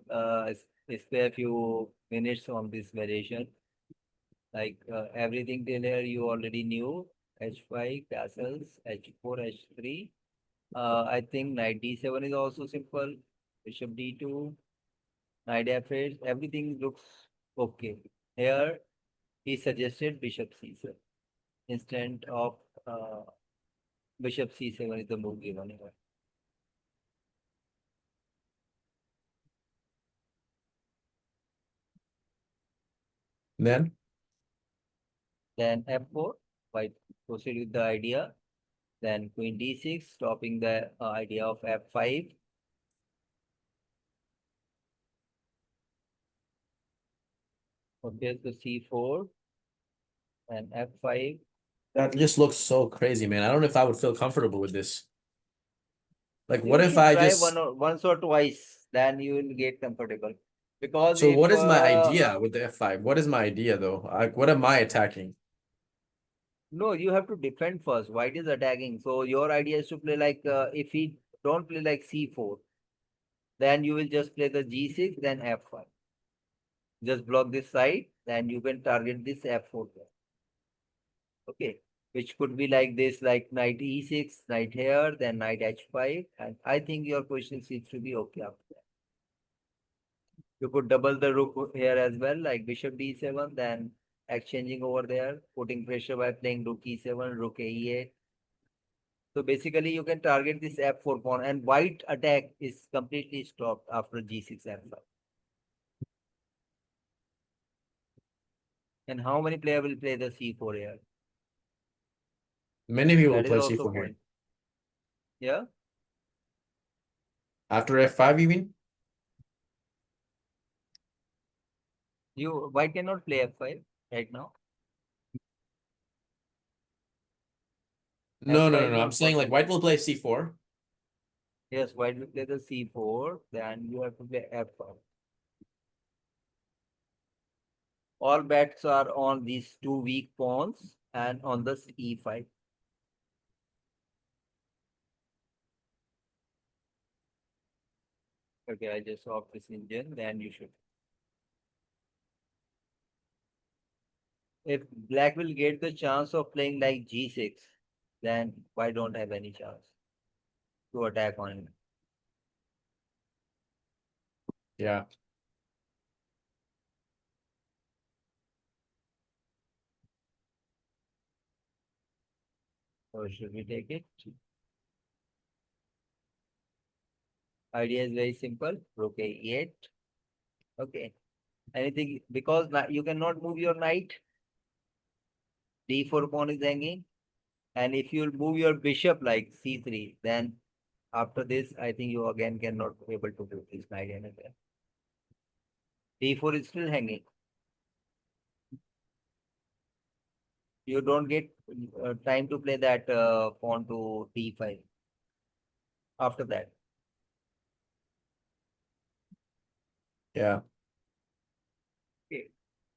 spare a few minutes on this variation. Like everything till here you already knew. H5, castles, H4, H3. I think knight D7 is also simple. Bishop D2, knight F8. Everything looks okay. Here he suggested bishop C7 instead of bishop C7 is the move given here. Then Then F4, white proceed with the idea. Then queen D6, stopping the idea of F5. Okay, so C4 and F5. that just looks so crazy, man. I don't know if I would feel comfortable with this. Like, what You if should I try just? once or twice, then you will get comfortable. Because So if what is my idea with the f5? What is my idea though? Like, what am I attacking? no, you have to defend first. White is attacking, so your idea is to play like if he don't play like C4, then you will just play the G6, then F5. Just block this side, then you can target this F4. Okay, which could be like this, like knight e6, knight here, then knight h5, and I think your position seems to be okay after that. You could double the rook here as well, like bishop d7, then exchanging over there, putting pressure by playing rook e7, rook e8. So basically, you can target this f4 pawn, and white attack is completely stopped after g6 f5. And how many player will play the c4 here? Many people will That is play also c4 here. point. Yeah. After f5, you mean? You white cannot play f5 right now. No, no, F5 no, is no. I'm not saying like possible. white will play c4. Yes, white will play the c4, then you have to play f5. All bets are on these two weak pawns and on the e5. Okay, I just off this engine, then you should. if black will get the chance of playing like g6, then why don't have any chance to attack on him? Yeah. So should we take it? Idea is very simple. Rook a8. Okay. Anything because you cannot move your knight. d4 pawn is hanging. And if you move your bishop like c3, then after this, I think you again cannot be able to move this knight anywhere. d4 is still hanging. You don't get time to play that pawn to d5 after that. Yeah. Okay.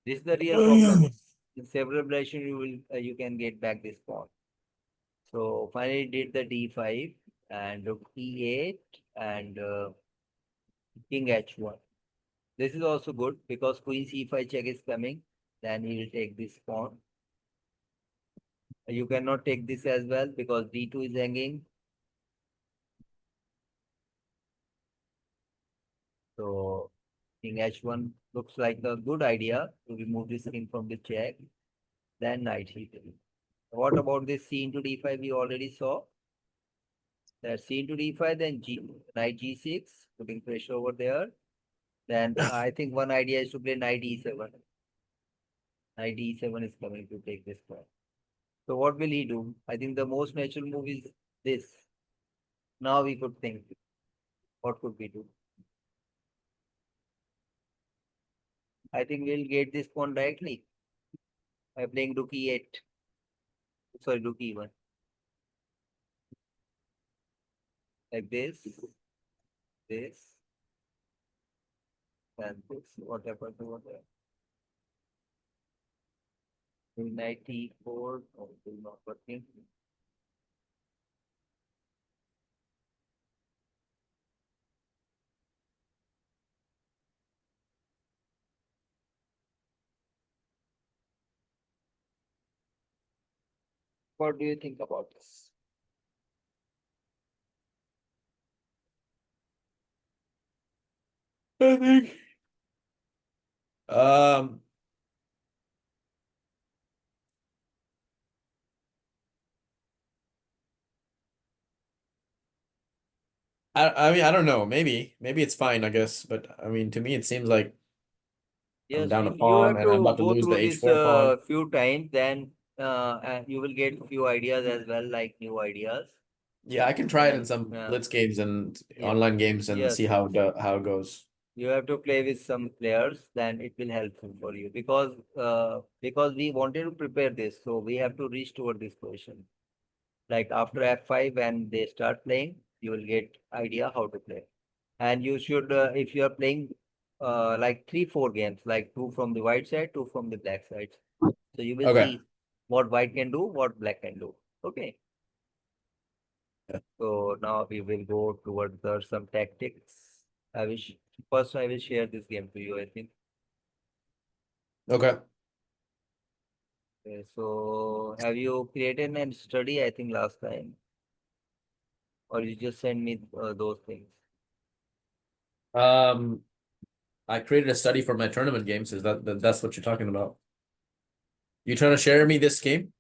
This is the real problem. In several relations, you can get back this pawn. So finally did the d5 and rook e8 and king h1. This is also good because queen c5 check is coming. Then he will take this pawn. You cannot take this as well because d2 is hanging. So king h1 looks like a good idea to remove this king from the check. Then knight e3. What about this c into d5? We already saw that c into d5, then knight g6, putting pressure over there. Then I think one idea is to play knight e7. Knight e7 is coming to take this pawn. So what will he do? I think the most natural move is this. Now we could think, what could we do? I think we'll get this pawn directly by playing rook e8. Sorry, rook e1. Like this, and this. What happened over there? Knight e4. Oh, it is not working. What do you think about this? I think. Um. I mean, I don't know. Maybe it's fine, I guess. But I mean, to me, it seems like I'm Yes, down a you pawn have and I'm to about to go lose the through this h4 pawn. few times, then and you will get few ideas as well, like new ideas. Yeah, I can try it in And some blitz games and yeah, online games and yes, see yes. how it goes. You have to play with some players, then it will helpful for you because we wanted to prepare this, so we have to reach toward this position. Like after f5, when they start playing, you will get idea how to play. And you should, if you are playing like 3-4 games, like two from the white side, two from the black side. So you will Okay. see what white can do, what black can do. Okay. Yeah. So now we will go towards some tactics. First I will share this game to you, I think. Okay. Okay, so have you created and study, I think last time, or you just send me those things? Um, I created a study for my tournament games. Is that's what you're talking about? You trying to share me this game?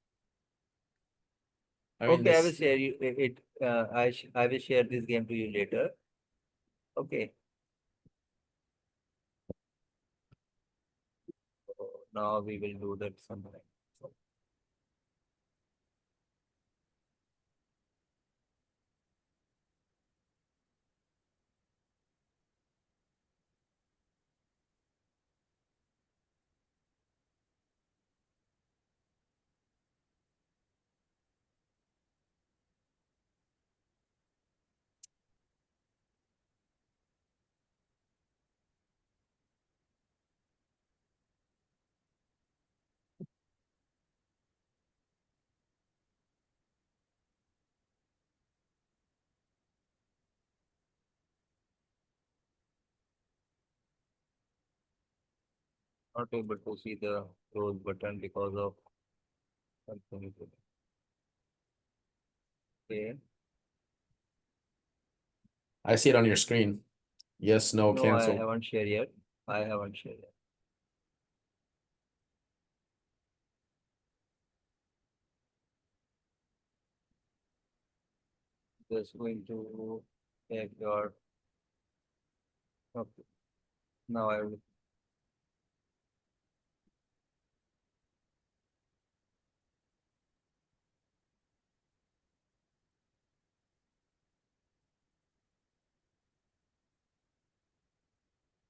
I mean Okay, I will this. share you it. I will share this game to you later. Okay. So now we will do that sometime. Not able to see the close button because of something. Okay. I see it on your screen. Yes, no, No, I cancel. haven't shared yet. I haven't shared yet. Just going to check your. Okay. Now I will.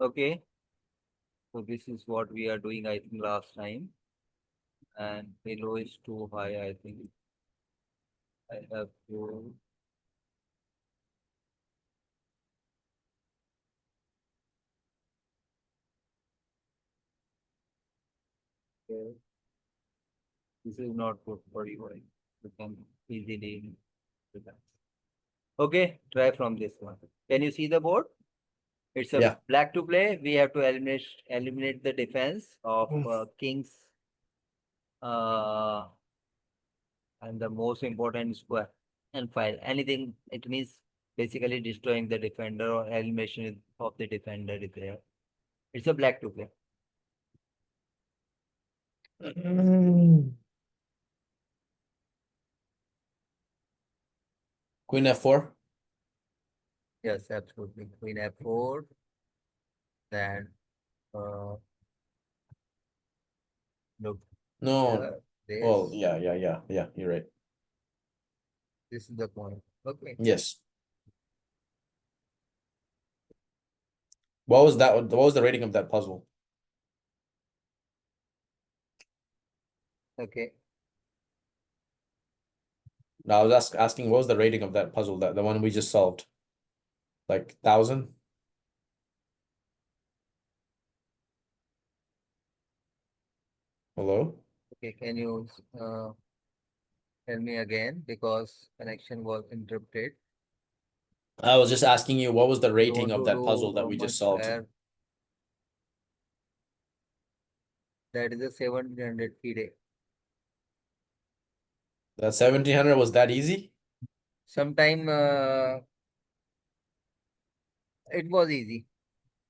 Okay. So this is what we are doing, I think, last time. And below is too high, I think. I have to. Okay. This is not good for you. You can easily do that. Okay, try from this one. Can you see the board? It's a Yeah. black to play. We have to eliminate the defense of kings. Uh, and the most important square and file. Anything it means basically destroying the defender or elimination of the defender is there. It's a black to play. Queen F4. Yes, absolutely. Queen F4. Then look No. here. Well, This. yeah. You're right. This is the point. Okay. Yes. What was that? What was the rating of that puzzle? Okay. No, I was asking what was the rating of that puzzle, that the one we just solved? Like 1,000? Hello? Okay. Can you tell me again because connection was interrupted. I was just asking you what was the You rating want of to that puzzle do that how we just much solved? higher? That is a 700 FIDE. That 1,700 was that easy? Sometime it was easy.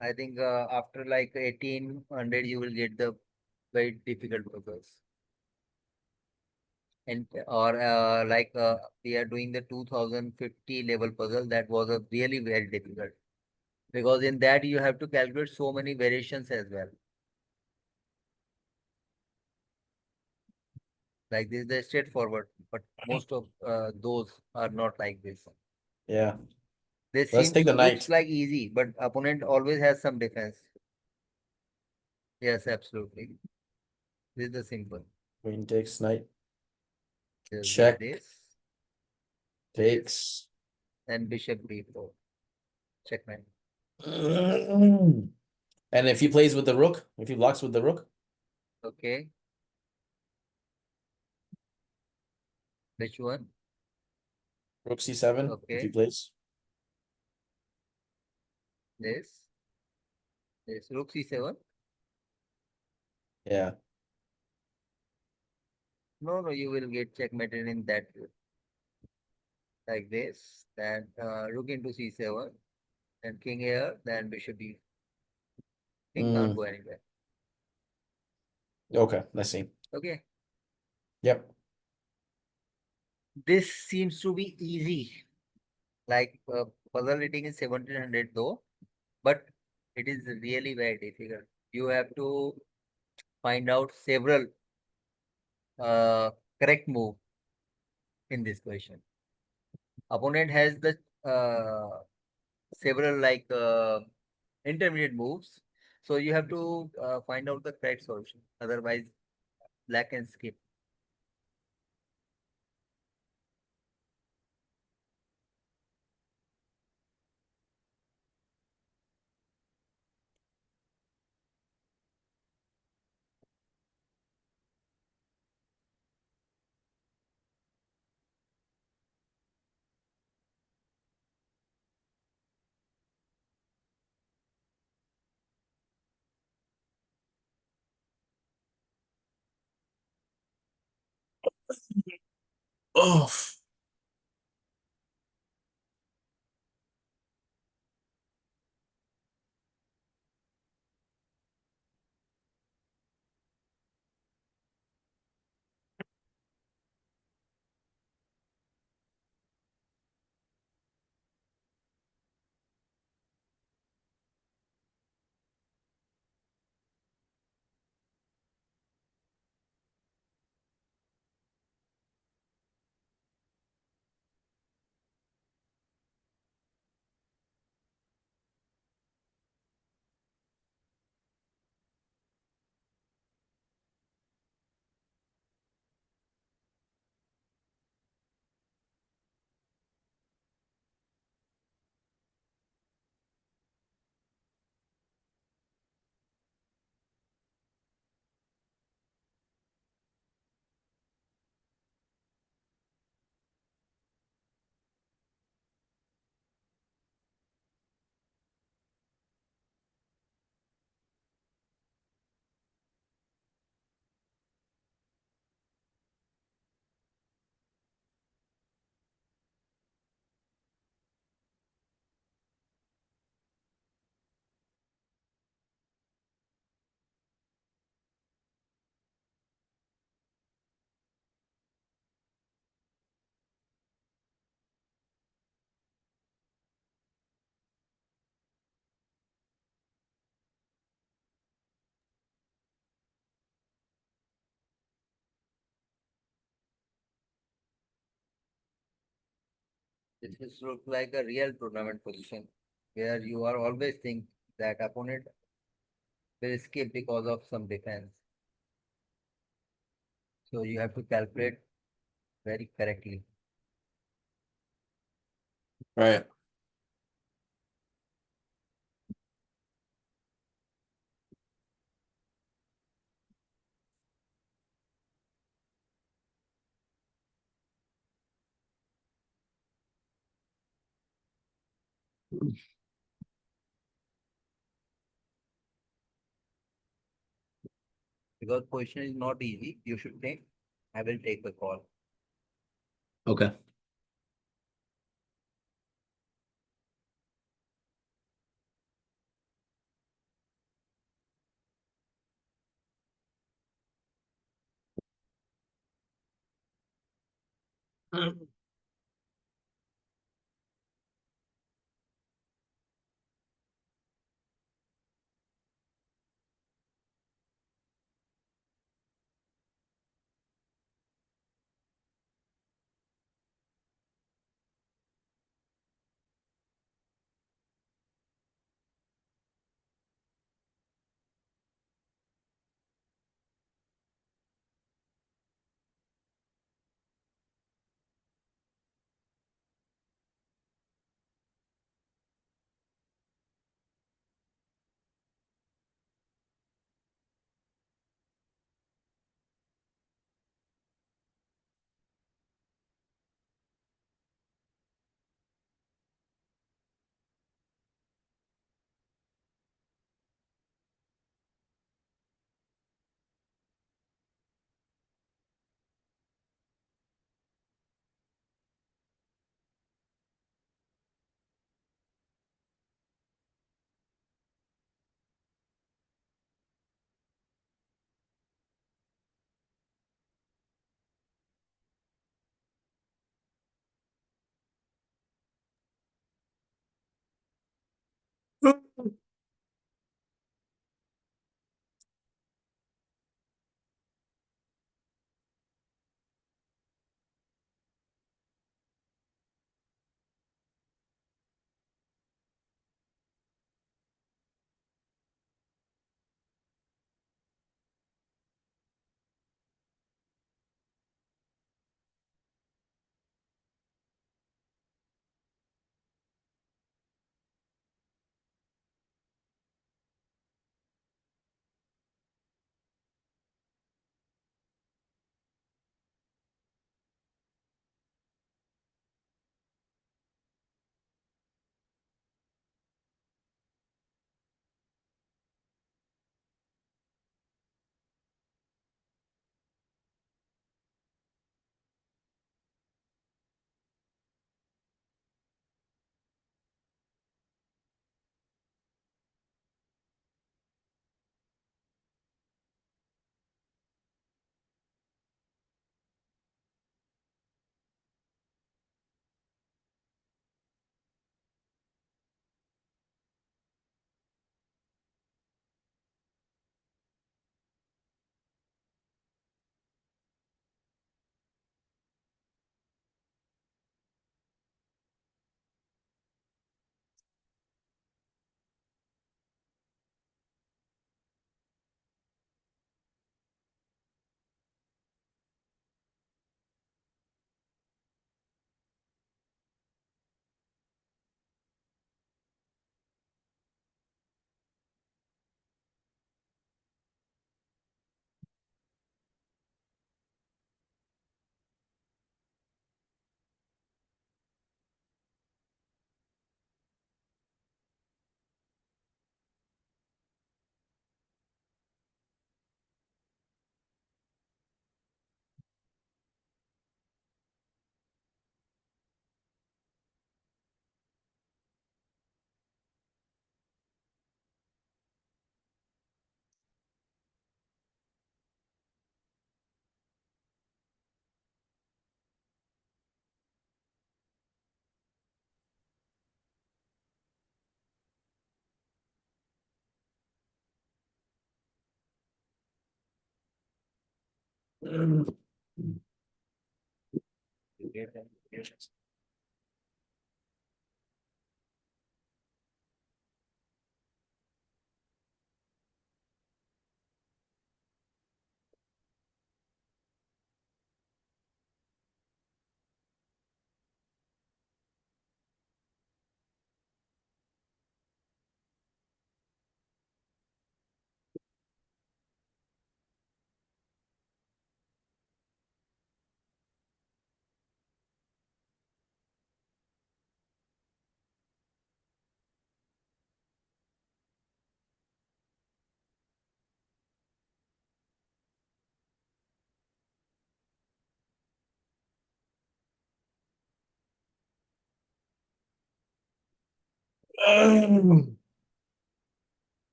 I think after like 1800 you will get the very difficult puzzles. And or we are doing the 2050 level puzzle that was a really very difficult because in that you have to calculate so many variations as well. Like this is the straightforward, but most of those are not like this. Yeah. This Let's take seems the looks knight. like easy, but opponent always has some defense. Yes, absolutely. This is the simple. Queen takes knight. Just get Check. this. Takes. And bishop b4. Checkmate. And if he plays with the rook, if he blocks with the rook, Okay. Which one? rook c7, if he Okay. plays. This. This. Rook c7. Yeah. No, no, you will get checkmated in that way. Like this. Then rook into c7. Then king here. Then bishop b. King can't Mm, go anywhere. okay, let's see. Okay. Yep. This seems to be easy. Like puzzle rating is 1700 though, but it is really very difficult. You have to find out several uh, correct move in this question. Opponent has the several intermediate moves, so you have to find out the correct solution. Otherwise, black can skip. Oh, This is look like a real tournament position where you are always think that opponent will escape because of some defense. So you have to calculate very correctly. right. Because position is not easy, you should think, I will take the call. Okay.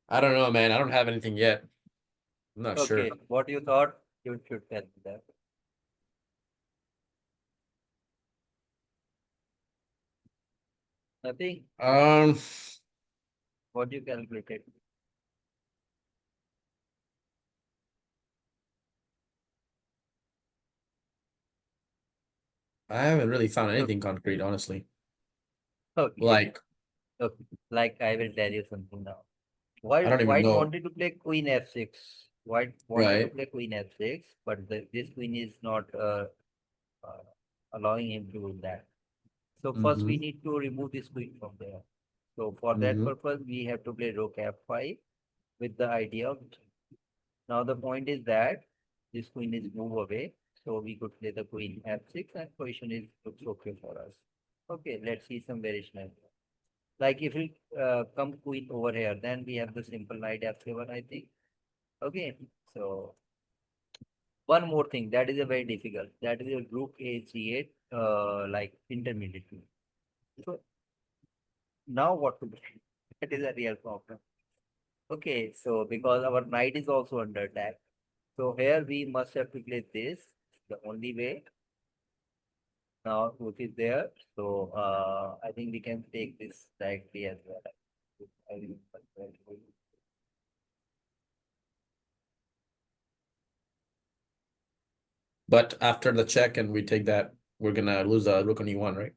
I don't know, man. I don't have anything yet. I'm not Okay, sure. what you thought, you should tell me that. Nothing. What you calculated? I haven't really found Okay. anything concrete, honestly. Okay. Like, Okay. Like I will tell you something now. I don't even White know. wanted to play queen f6. White wanted to Right. play queen f6, but this queen is not uh, allowing him to do that. So first we Mm-hmm. need to remove this queen from there. So for that Mm-hmm. purpose, we have to play rook f5 with the idea of. Now the point is that this queen is move away, so we could play the queen f6, and position is looks okay for us. Okay, let's see some variation. Like if we come queen over here, then we have the simple knight f7, I think. Okay, so one more thing that is a very difficult. That is a rook a c8, like intermediate. So now what to do? That is a real problem. Okay, so because our knight is also under attack, so here we must have to play this. The only way now rook is there. So I think we can take this directly as well. I will- But after the check and we take that, we're gonna lose the rook on e1, right?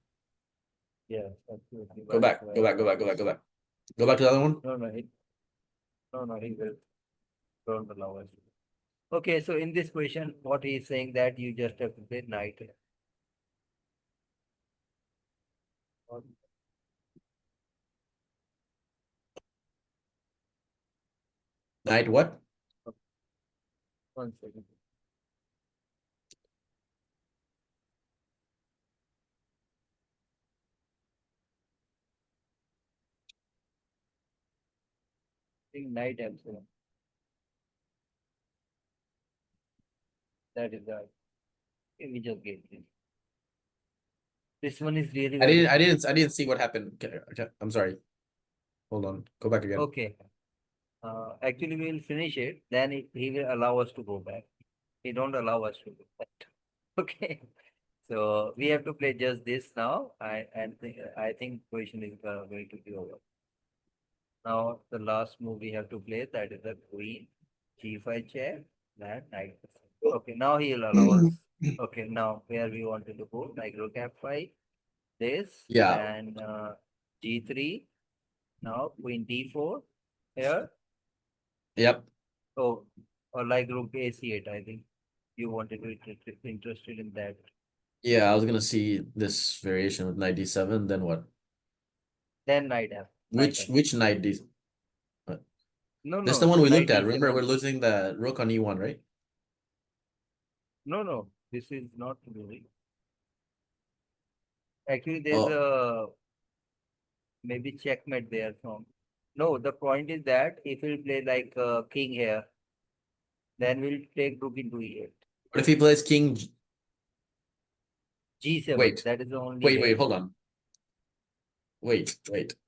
Yes, absolutely. Go But, back, go back, go back, go back, go back. Go back to the other one. no, he will don't allow us. Okay, so in this question, what he is saying that you just have to play knight. Knight what? One second. I think knight f7. That is the okay, we just get this. This one is really very I didn't see what happened. Okay, I'm sorry. Hold on. Go back again. okay. Actually, we will finish it. Then he will allow us to go back. He don't allow us to go back. Okay. So we have to play just this now. I think position is going to be over. Now the last move we have to play, that is the queen g5 check, that knight. Okay, now he will allow us. Okay, now where we wanted to go, like rook f5, this, Yeah. then g3. Now queen d4 here. Yep. Oh, or like rook ac8. I think you wanted to interested in that. Yeah, I was gonna see this variation with knight d7. Then what? Then knight f. Knight f. Which knight d? No, That's the no, one we looked knight at. Remember, d7. we're losing the rook on e1, right? No, no, this is not really. Actually, there's Oh, a maybe checkmate there from. No, the point is that if we play like king here, then we'll take rook into e8. what if he plays king? G7, Wait, that is the only wait, way. hold on. Wait.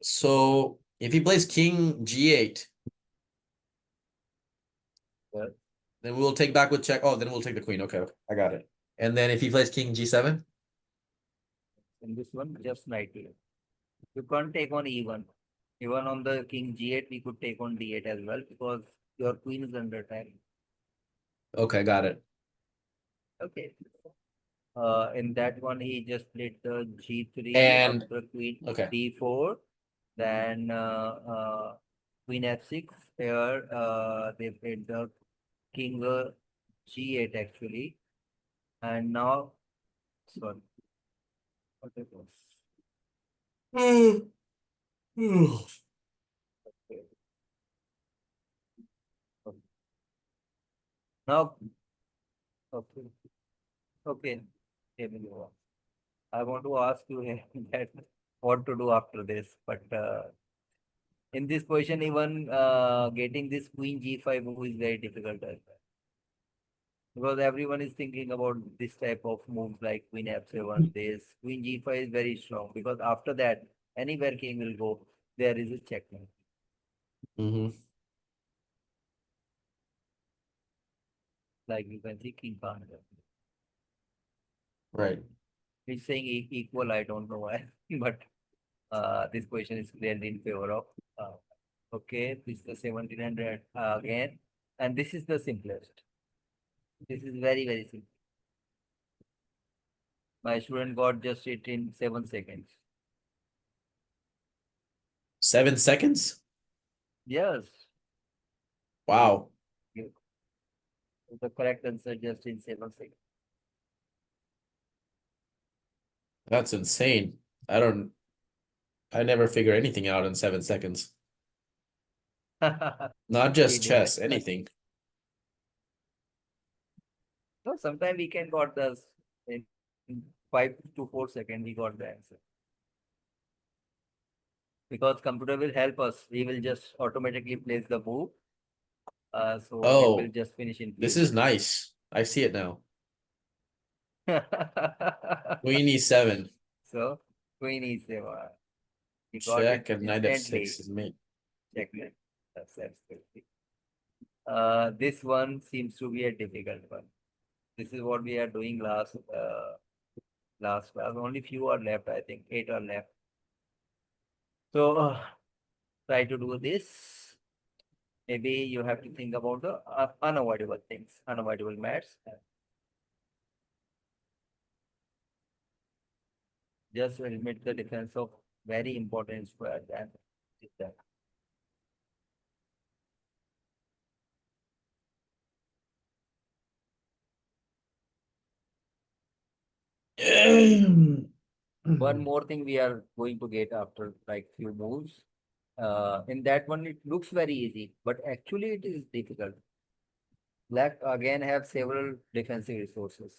So if he plays king g8, Yeah. then we'll take back with check. Oh, then we'll take the queen. Okay, I got it. And then if he plays king g7, In this one, just knight here. You can't take on e1. Even on the king g8, we could take on d8 as well because Your queen is under attack. Okay, got it. Okay. In that one, he just played the g3 And after queen okay. d4, then queen f6. Here, they played the king g8 actually, and now, sorry, what it was? Okay. Now, okay, okay, Emilio. I want to ask you that what to do after this, but in this position, even getting this queen g5 move is very difficult as well. Because everyone is thinking about this type of moves like queen f7. This queen g5 is very strong because after that, anywhere king will go, there is a checkmate. Mm-hmm. Like you can see king can't. Right. He's saying equal. I don't know why, but this position is clearly in favor of. Uh, okay, this is the 1700 again, and this is the simplest. This is very simple. My student got just it in 7 seconds. 7 seconds? Yes, Wow. you, the correct answer just in 7 seconds. That's insane. I never figure anything out in 7 seconds. Not He just did. chess, anything. No, sometimes we can got this in 5 to 4 seconds. We got the answer because computer will help us. We will just automatically place the move. So it will Oh, just finish in this few is seconds. nice. I see it now. Queen e7. So queen e7. We got it Check and knight f6 instantly. is mate. Checkmate. That's absolutely. This one seems to be a difficult one. This is what we are doing last class. Only few are left, I think. 8 are left. So try to do this. Maybe you have to think about the unavoidable things, unavoidable maths. Just limit the difference of very important square. That is that. One more thing we are going to get after like few moves. In that one, it looks very easy, but actually it is difficult. Black again have several defensive resources.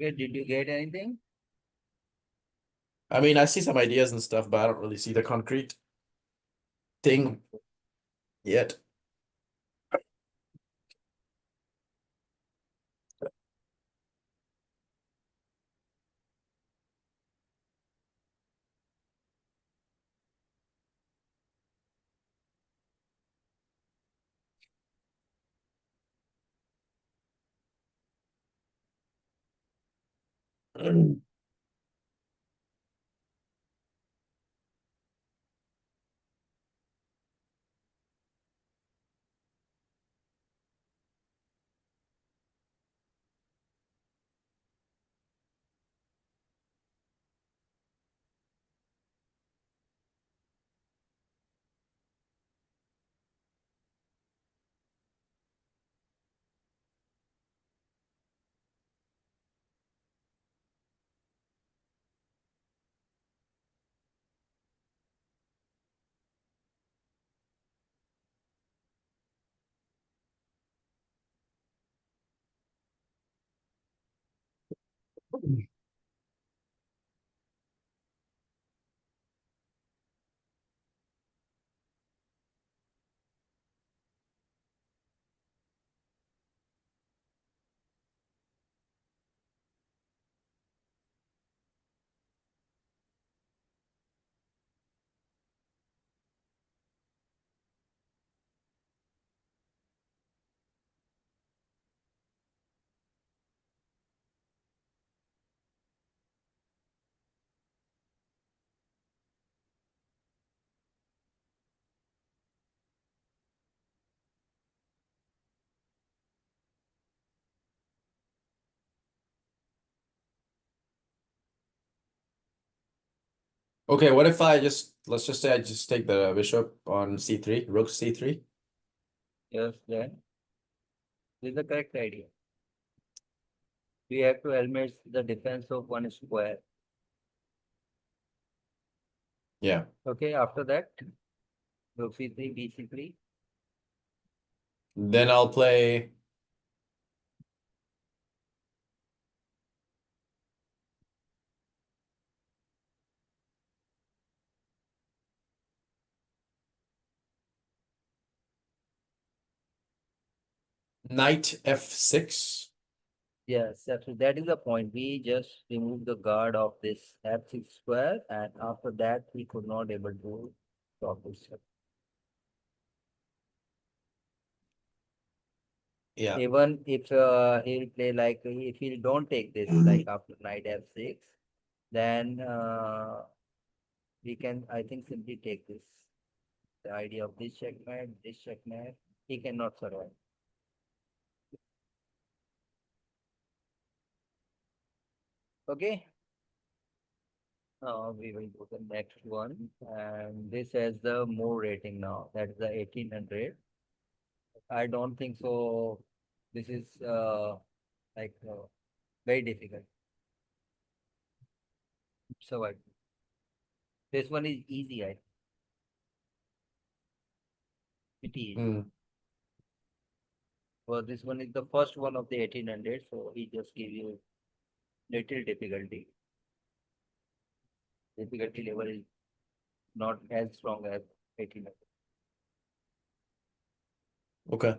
Okay, did you get anything? I mean, I see some ideas and stuff, but I don't really see the concrete thing yet. Okay, what if let's just say I just take the bishop on c3, rook c3. Yes, then this is the correct idea. We have to eliminate the defense of one square. Yeah. Okay, after that, rook c3, bc3. Then I'll play knight f6. Yes, that is the point. We just remove the guard of this f6 square, and after that, we could not able to stop this. Yeah. Even if he'll play like if he don't take this like after knight f6, then we can I think simply take this. The idea of this checkmate, he cannot survive. Okay. Now we will go to the next one, and this has the more rating now. That's the 1800. I don't think so. This is like very difficult. So this one is easy. I pretty easy. Mm. Well, this one is the first one of the 1800, so he just give you little difficulty. Difficulty level is not as strong as 1800. Okay.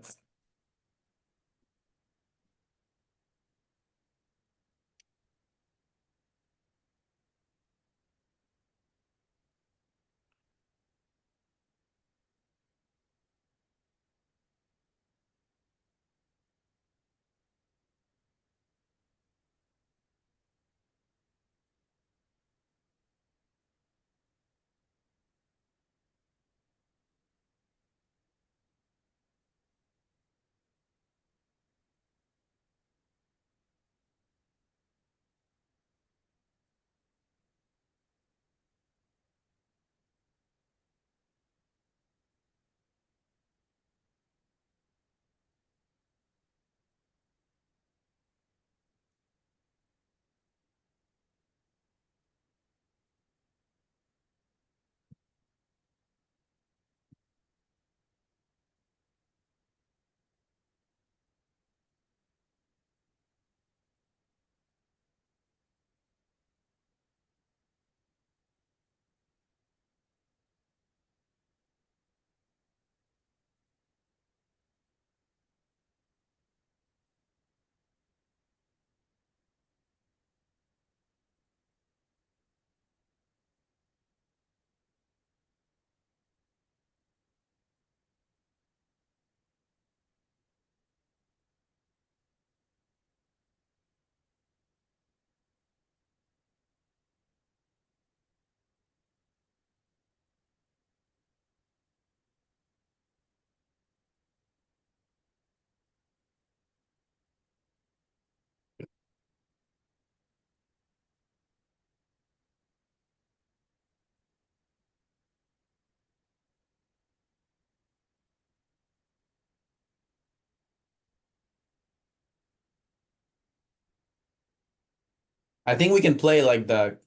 I think we can play like the,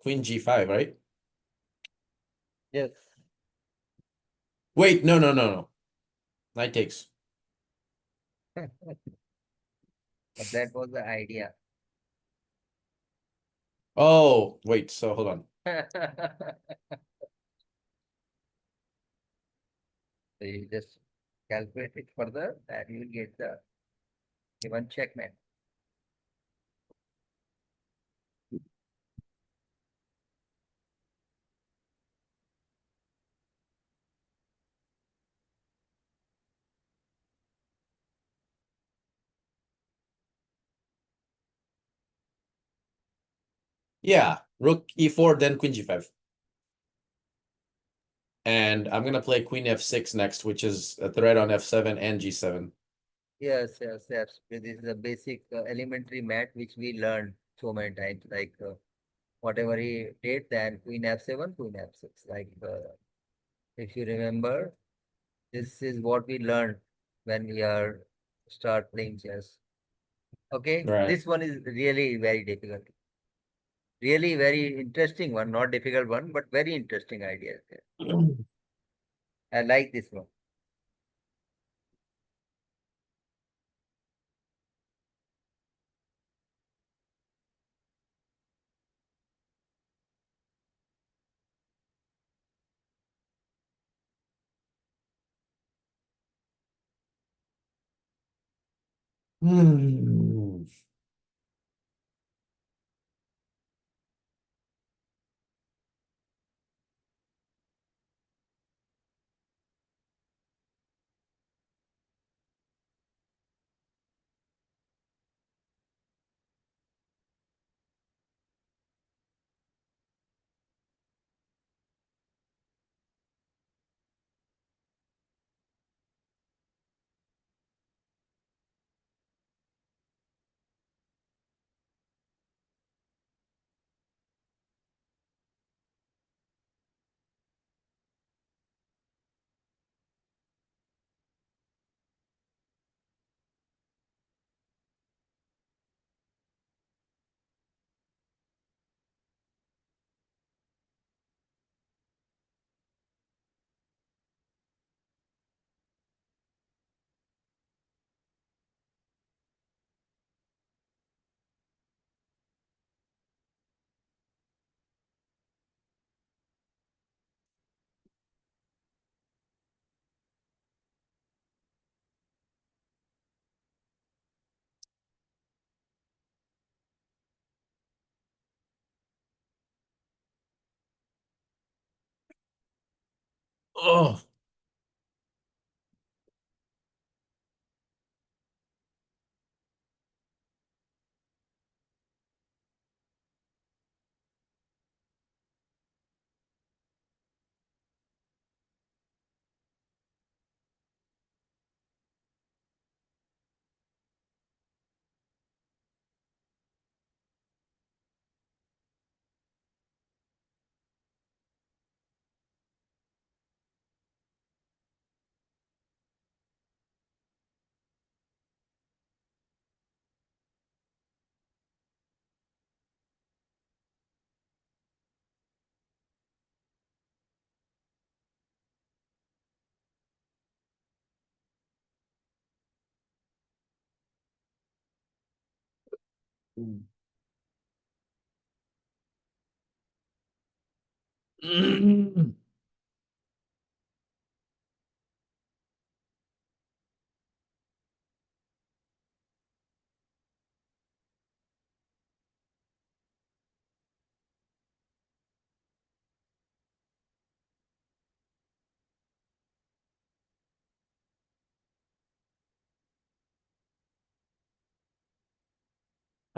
queen g5, right? Yes. Wait, no. Knight takes. But that was the idea. Oh, wait, so hold on. So you just calculate it further and you will get the given checkmate. Yeah, rook e4, then queen g5. And I'm gonna play queen f6 next, which is a threat on f7 and g7. Yes. This is a basic elementary math which we learned so many times. Like whatever he did, then queen f7, queen f6. Like if you remember, this is what we learned when we are start playing chess. Okay, Right. this one is really very difficult. Really very interesting one, not difficult one, but very interesting idea. I like this one. Hmm. Oh, Mm.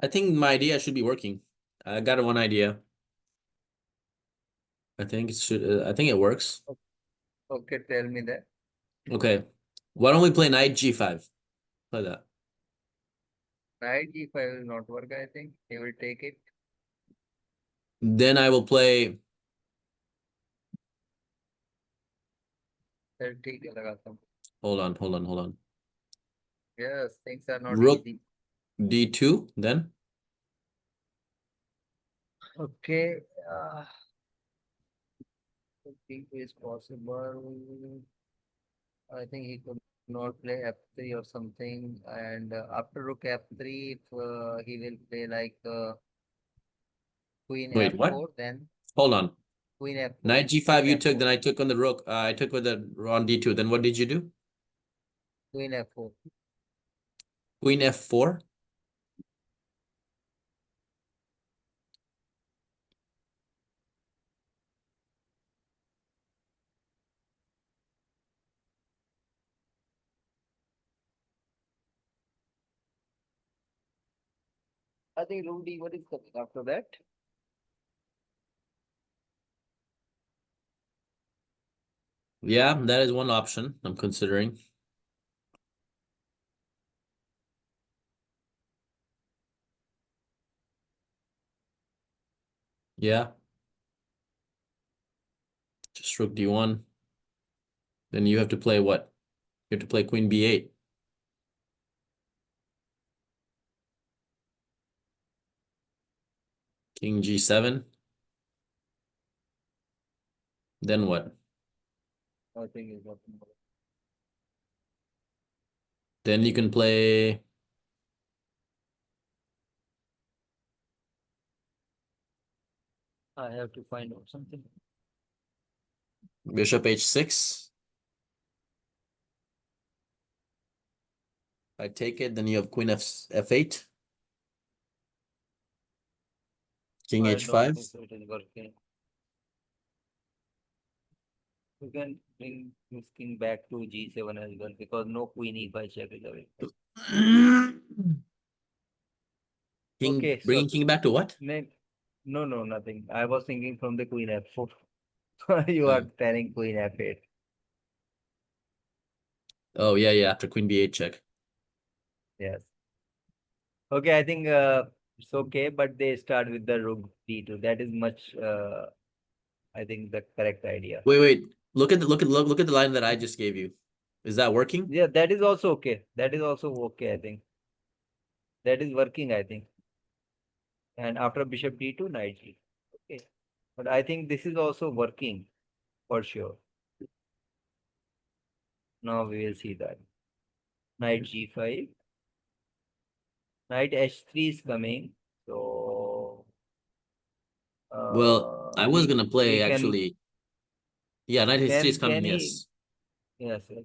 I think my idea should be working. I got one idea. I think it should. I think it works. Okay, tell me that. Okay, why don't we play knight g5? Play that. Knight g5 will not work, I think. He will take it. Then I will play. Then ठीक है लगाता हूँ. Hold on. Yes, things are not Rook easy. d2. Then Okay. I think is possible. I think he could not play f3 or something. And after rook f3, if he will play like queen Wait, what? f4, then Hold on. queen f4. Knight g5 you took, F4. then I took on the rook. I took with the on d2. Then what did you do? Queen f4. Queen f4? I think rook d1 is coming after that. Yeah, that is one option I'm considering. Yeah. Just rook d1. Then you have to play what? You have to play queen b8. King g7. Then what? I think is what. Then you can play I have to find out something. bishop h6. I take it, then you have queen f8. King I don't h5. think so it is working. You can bring this king back to g7 as well because no queen e5 check is available. King, Okay, so bringing king back to what? no, nothing. I was thinking from the queen f4. You are Oh. telling queen f8. Oh, yeah, after queen b8 check. Yes. Okay, I think it's okay, but they start with the rook d2. That is much, I think, the correct idea. Wait. Look at the line that I just gave you. Is that working? Yeah, that is also okay. That is also okay, I think. That is working, I think. And after bishop d2, knight g. Okay. But I think this is also working for sure. Now we will see that. Knight g5. Knight h3 is coming. So Well, I was gonna he play can actually. Yeah, knight h3 is coming, can he yes. yes.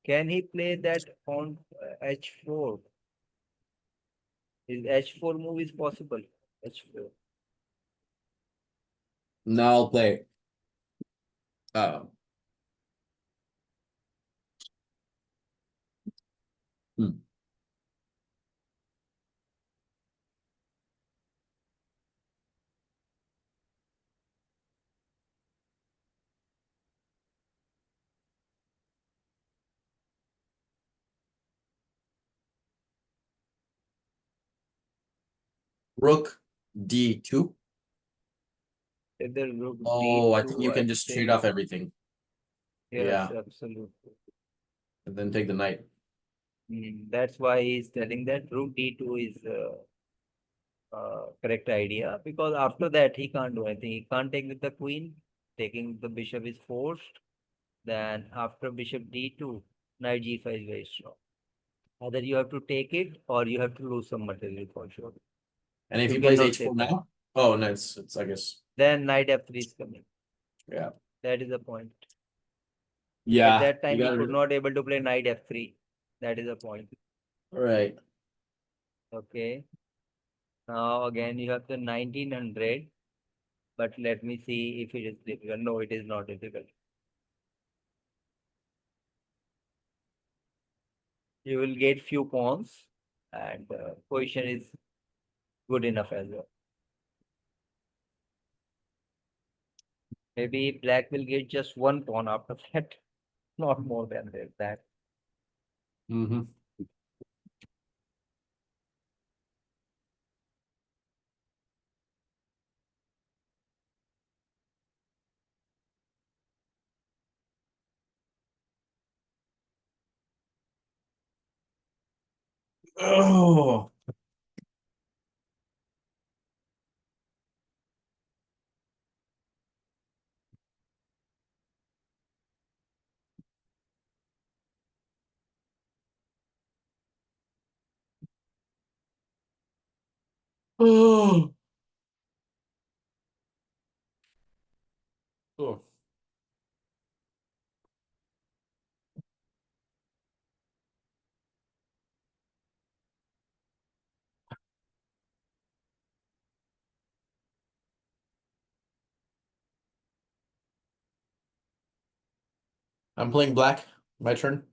Can he play that on h4? Is h4 move is possible? H4. Now I'll play. Uh, hmm. Rook d2. Either rook Oh, I think d2, you I can just trade think. off everything. Yes, Yeah, absolutely. and then take the knight. That's why he's telling that rook d2 is correct idea because after that he can't do anything. He can't take with the queen. Taking the bishop is forced. Then after bishop d2, knight g5 is very strong. Either you have to take it or you have to lose some material for sure. And if You he plays cannot h4 save that. now, oh no, it's I guess. Then knight f3 is coming. Yeah. That is the point. At Yeah, that you time he could gotta. not able to play knight f3. That is the point. Right. Okay. Now again you have the 1900. But let me see if it is difficult. No, it is not difficult. You will get few pawns and position is good enough as well. Maybe black will get just one pawn after that, not more than that. Mm-hmm. Oh. Oh. Oh. I'm playing black. My turn.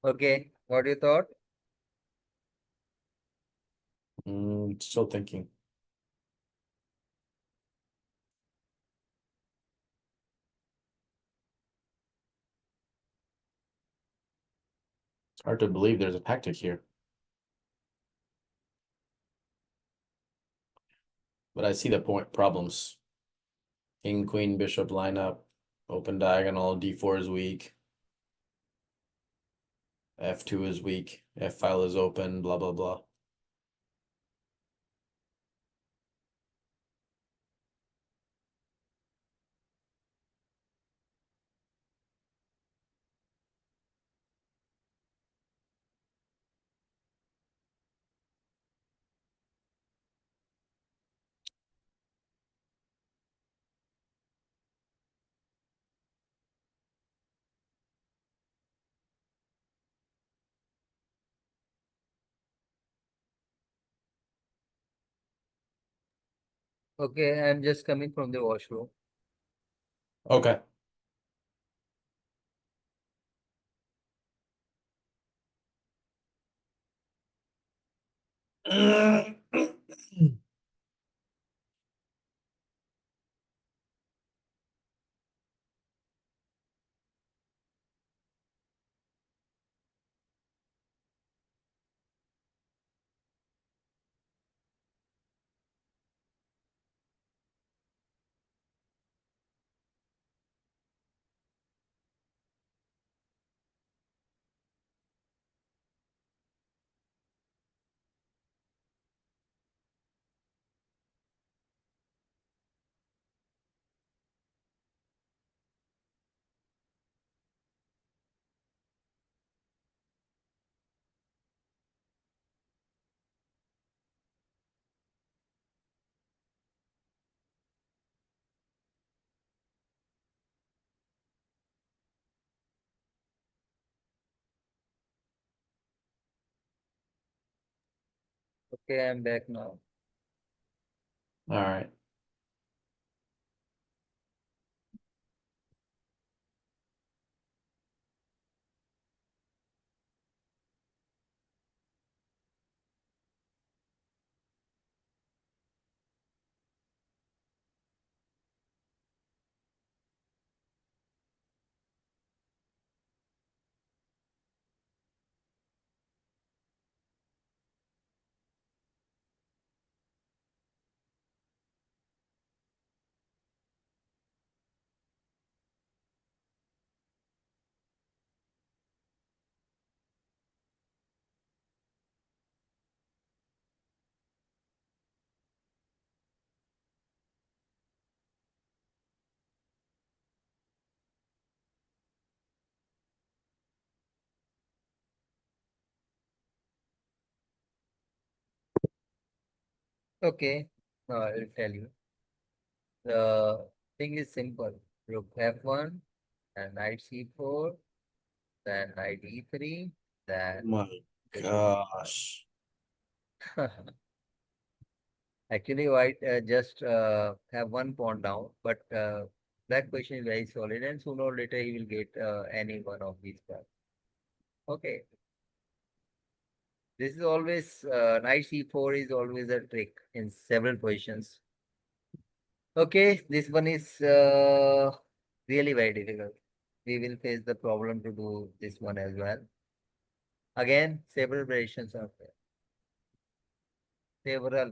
Okay, what you thought? Still thinking. It's hard to believe there's a tactic here. But I see the problems. King, queen, bishop lineup. Open diagonal. D4 is weak. F2 is weak. F file is open. Blah, blah, blah. Okay, I'm just coming from the washroom. Okay. Okay, I'm back now. All right. Okay, now I will tell you. The thing is simple. Rook F1, then knight C4, then knight E3, then My bishop gosh. E5. Actually, white just have one pawn down, but black position is very solid, and sooner or later he will get any one of these cards. Okay, this is always knight C4 is always a trick in several positions. Okay, this one is really very difficult. We will face the problem to do this one as well. Again, several variations are there. Several.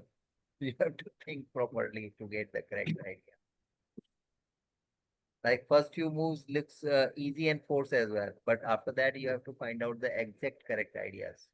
You have to think properly to get the correct idea. Like first few moves looks easy and force as well, but after that you have to find out the exact correct ideas.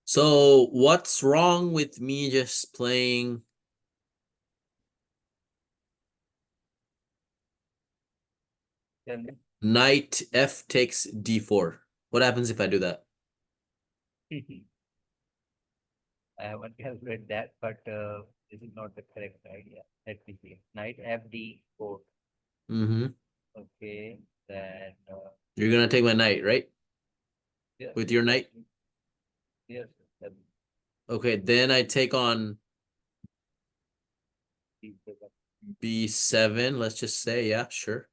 So what's wrong with me just playing knight f takes d4? What happens if I do that? I haven't calculated that, but this is not the correct idea. Let me see. Knight FD4. Mm-hmm. Okay, then You're gonna take my knight, right? yeah, With your knight? yes, that Okay, then I take on is the one. b7, let's just say, yeah, sure.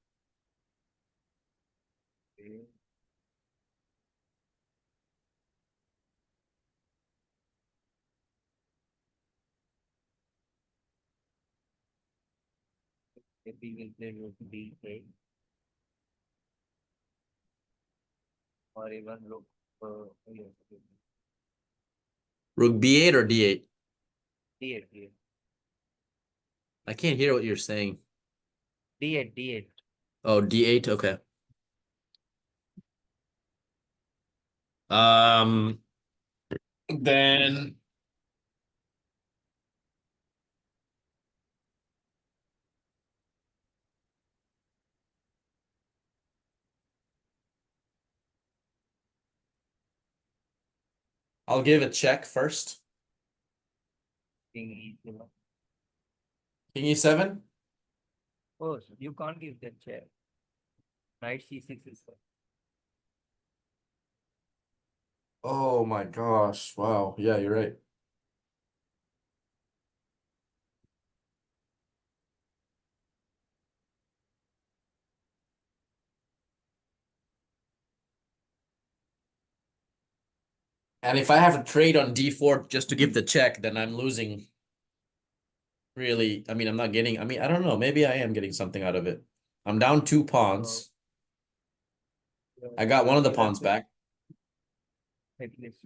Okay. Maybe we'll play rook D8 or even rook yes, Rook b8 or d8? D8, D8, I can't hear what you're saying. D8, D8. Oh, d8, okay. Um, then I'll give a check first. King E7. King e7? Oh, so you can't give that check. Knight C6 is fine. Oh my gosh. Wow. Yeah, you're right. And if I have to trade on d4 just to give the check, then I'm losing. Really, I mean, I'm not getting, I mean, I don't know. Maybe I am getting something out of it. I'm down 2 pawns. I got one of the You have pawns to back. at least.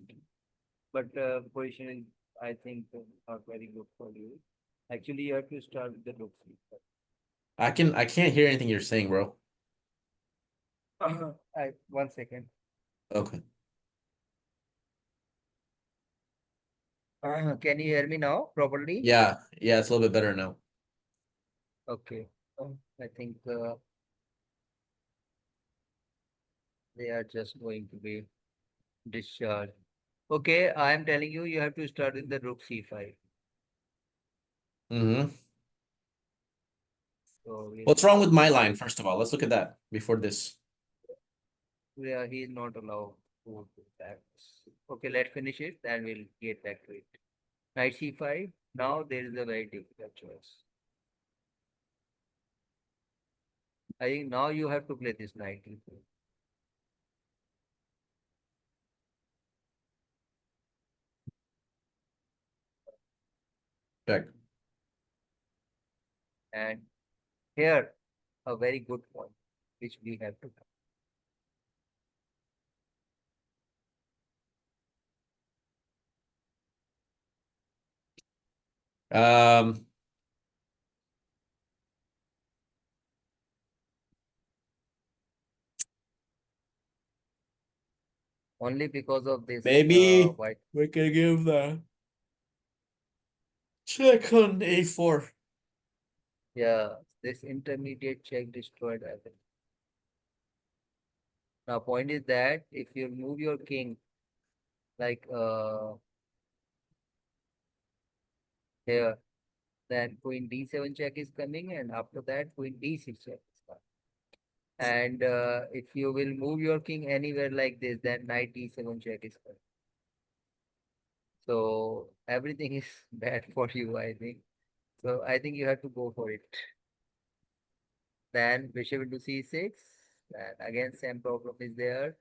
But position is, I think, not very good for you. Actually, you have to start with the rook C. I can't hear anything you're saying, bro. I 1 second. Okay. Can you hear me now properly? Yeah, it's a little bit better now. Okay. I think they are just going to be discharged. Okay, I am telling you, you have to start with the rook C5. Mm-hmm. So What's wrong with my line, first of all? Let's look at that before this. yeah, he is not allowed to do that. Okay, let's finish it, then we'll get back to it. Knight C5. Now there is a very difficult choice. I think now you have to play this knight. Check. And here, a very good point, which we have to. Um, Only because of this maybe white. we can give the check on A4. Yeah, this intermediate check destroyed, I think. Now, point is that if you move your king like here, then queen d7 check is coming, and after that, queen d6 check is coming. And if you will move your king anywhere like this, then knight d7 check is coming. So everything is bad for you, I think. So I think you have to go for it. Then bishop into c6. And again, same problem is there.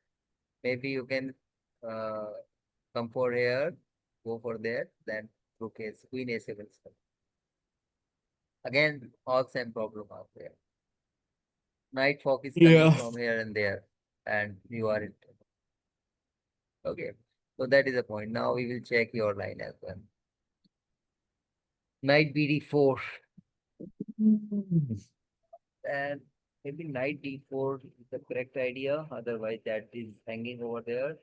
Maybe you can uh, come for here, go for there, then rook is queen a7 is coming. Again, all same problem out there. Knight fork is coming Yeah. from here and there, and you are in. Okay, so that is the point. Now we will check your line as well. Knight bd4, and maybe knight d4 is the correct idea. Otherwise, that is hanging over there.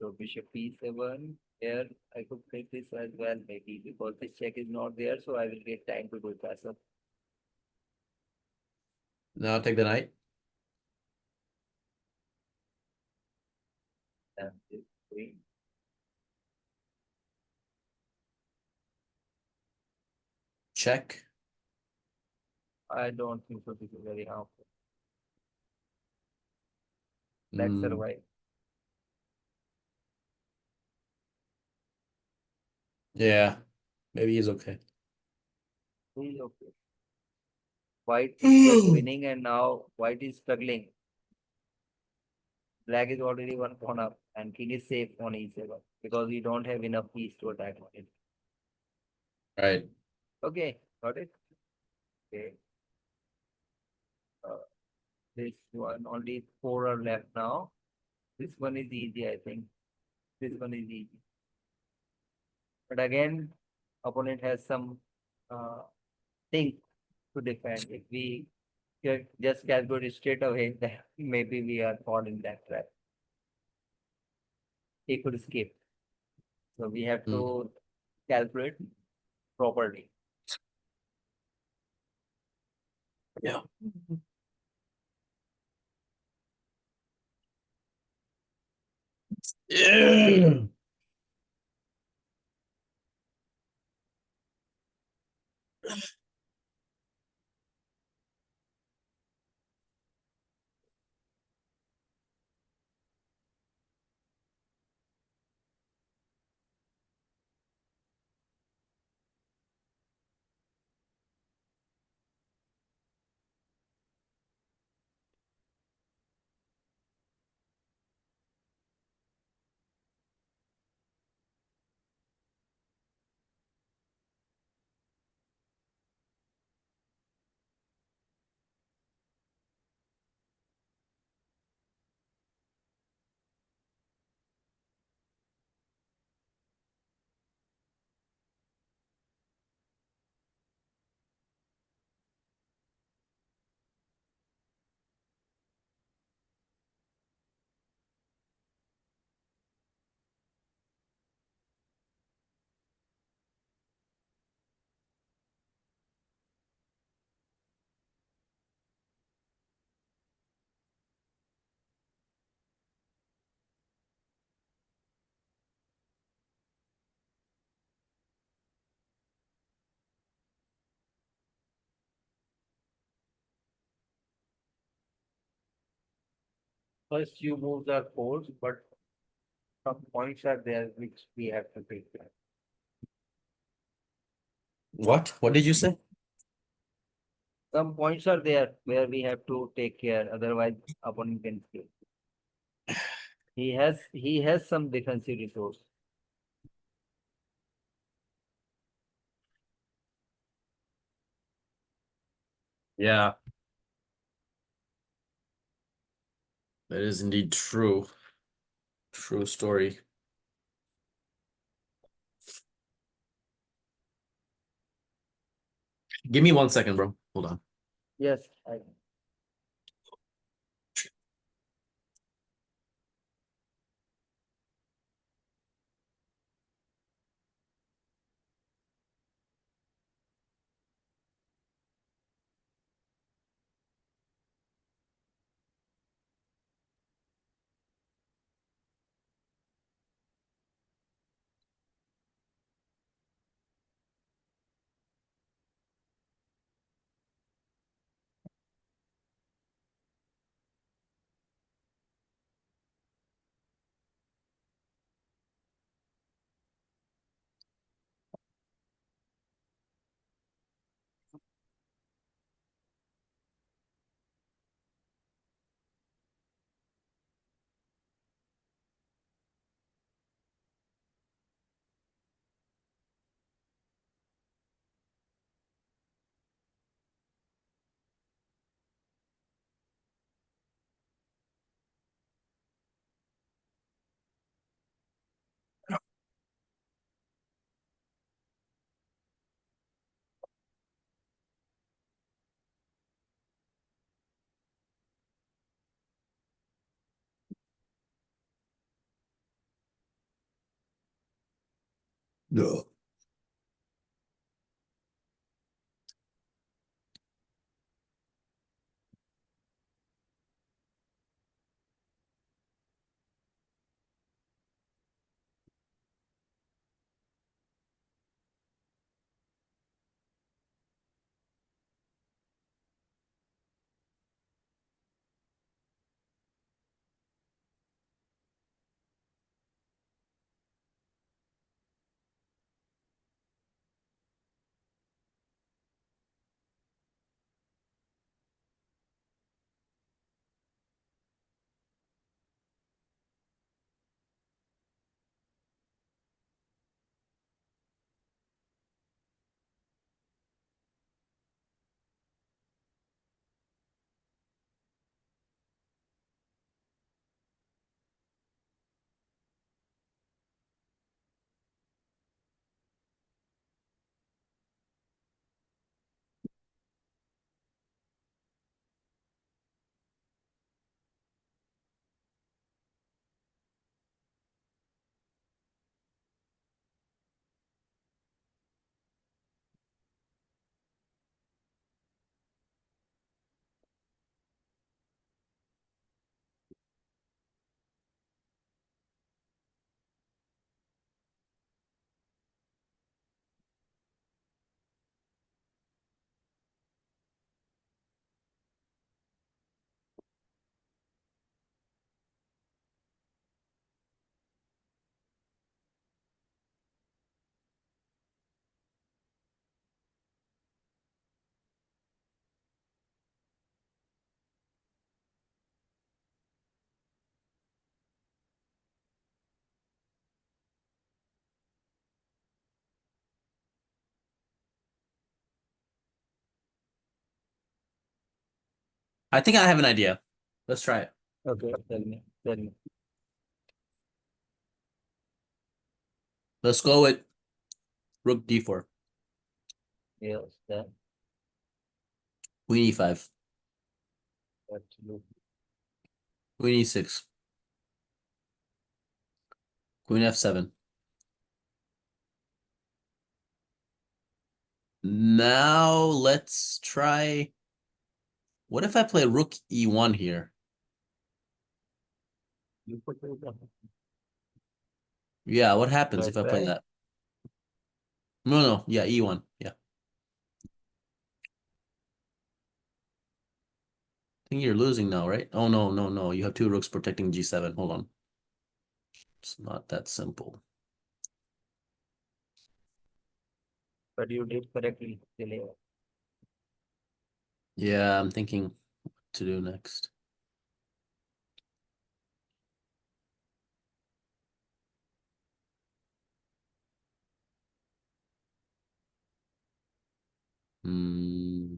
So bishop b7. Here I could take this as well, maybe because this check is not there, so I will get time to do pass up. Now take the knight. And this queen. Check. I don't think so. This is very harmful. Let's Mm, survive. yeah. Maybe he's okay. He's okay. White is just winning, and now white is struggling. Black is already one pawn up, and king is safe on e7 because we don't have enough piece to attack on it. Right. Okay, got it. Okay. This one only 4 are left now. This one is easy, I think. This one is easy. But again, opponent has some thing to defend. If we just calculate straight away, then maybe we are caught in that trap. He could escape. So we have to calculate properly. Yeah. Yeah. First few moves are forced, but some points are there which we have to take care. What? What did you say? Some points are there where we have to take care, otherwise opponent can escape. He has some defensive resource. Yeah. That is indeed true. True story. Give me 1 second, bro. Hold on. Yes. No. I think I have an idea. Let's try it. Okay. Tell me. Tell me. Let's go with rook d4. Yes. Then. Queen e5. Absolutely. Queen e6. Queen f7. Now let's try. What if I play rook e1 here? You put it down. Yeah, what happens Right, if I play right. that? No, yeah, e1. Yeah. I think you're losing now, right? Oh, no. You have two rooks protecting g7. Hold on. It's not that simple. But you did correctly. Delay. Yeah, I'm thinking what to do next. Hmm.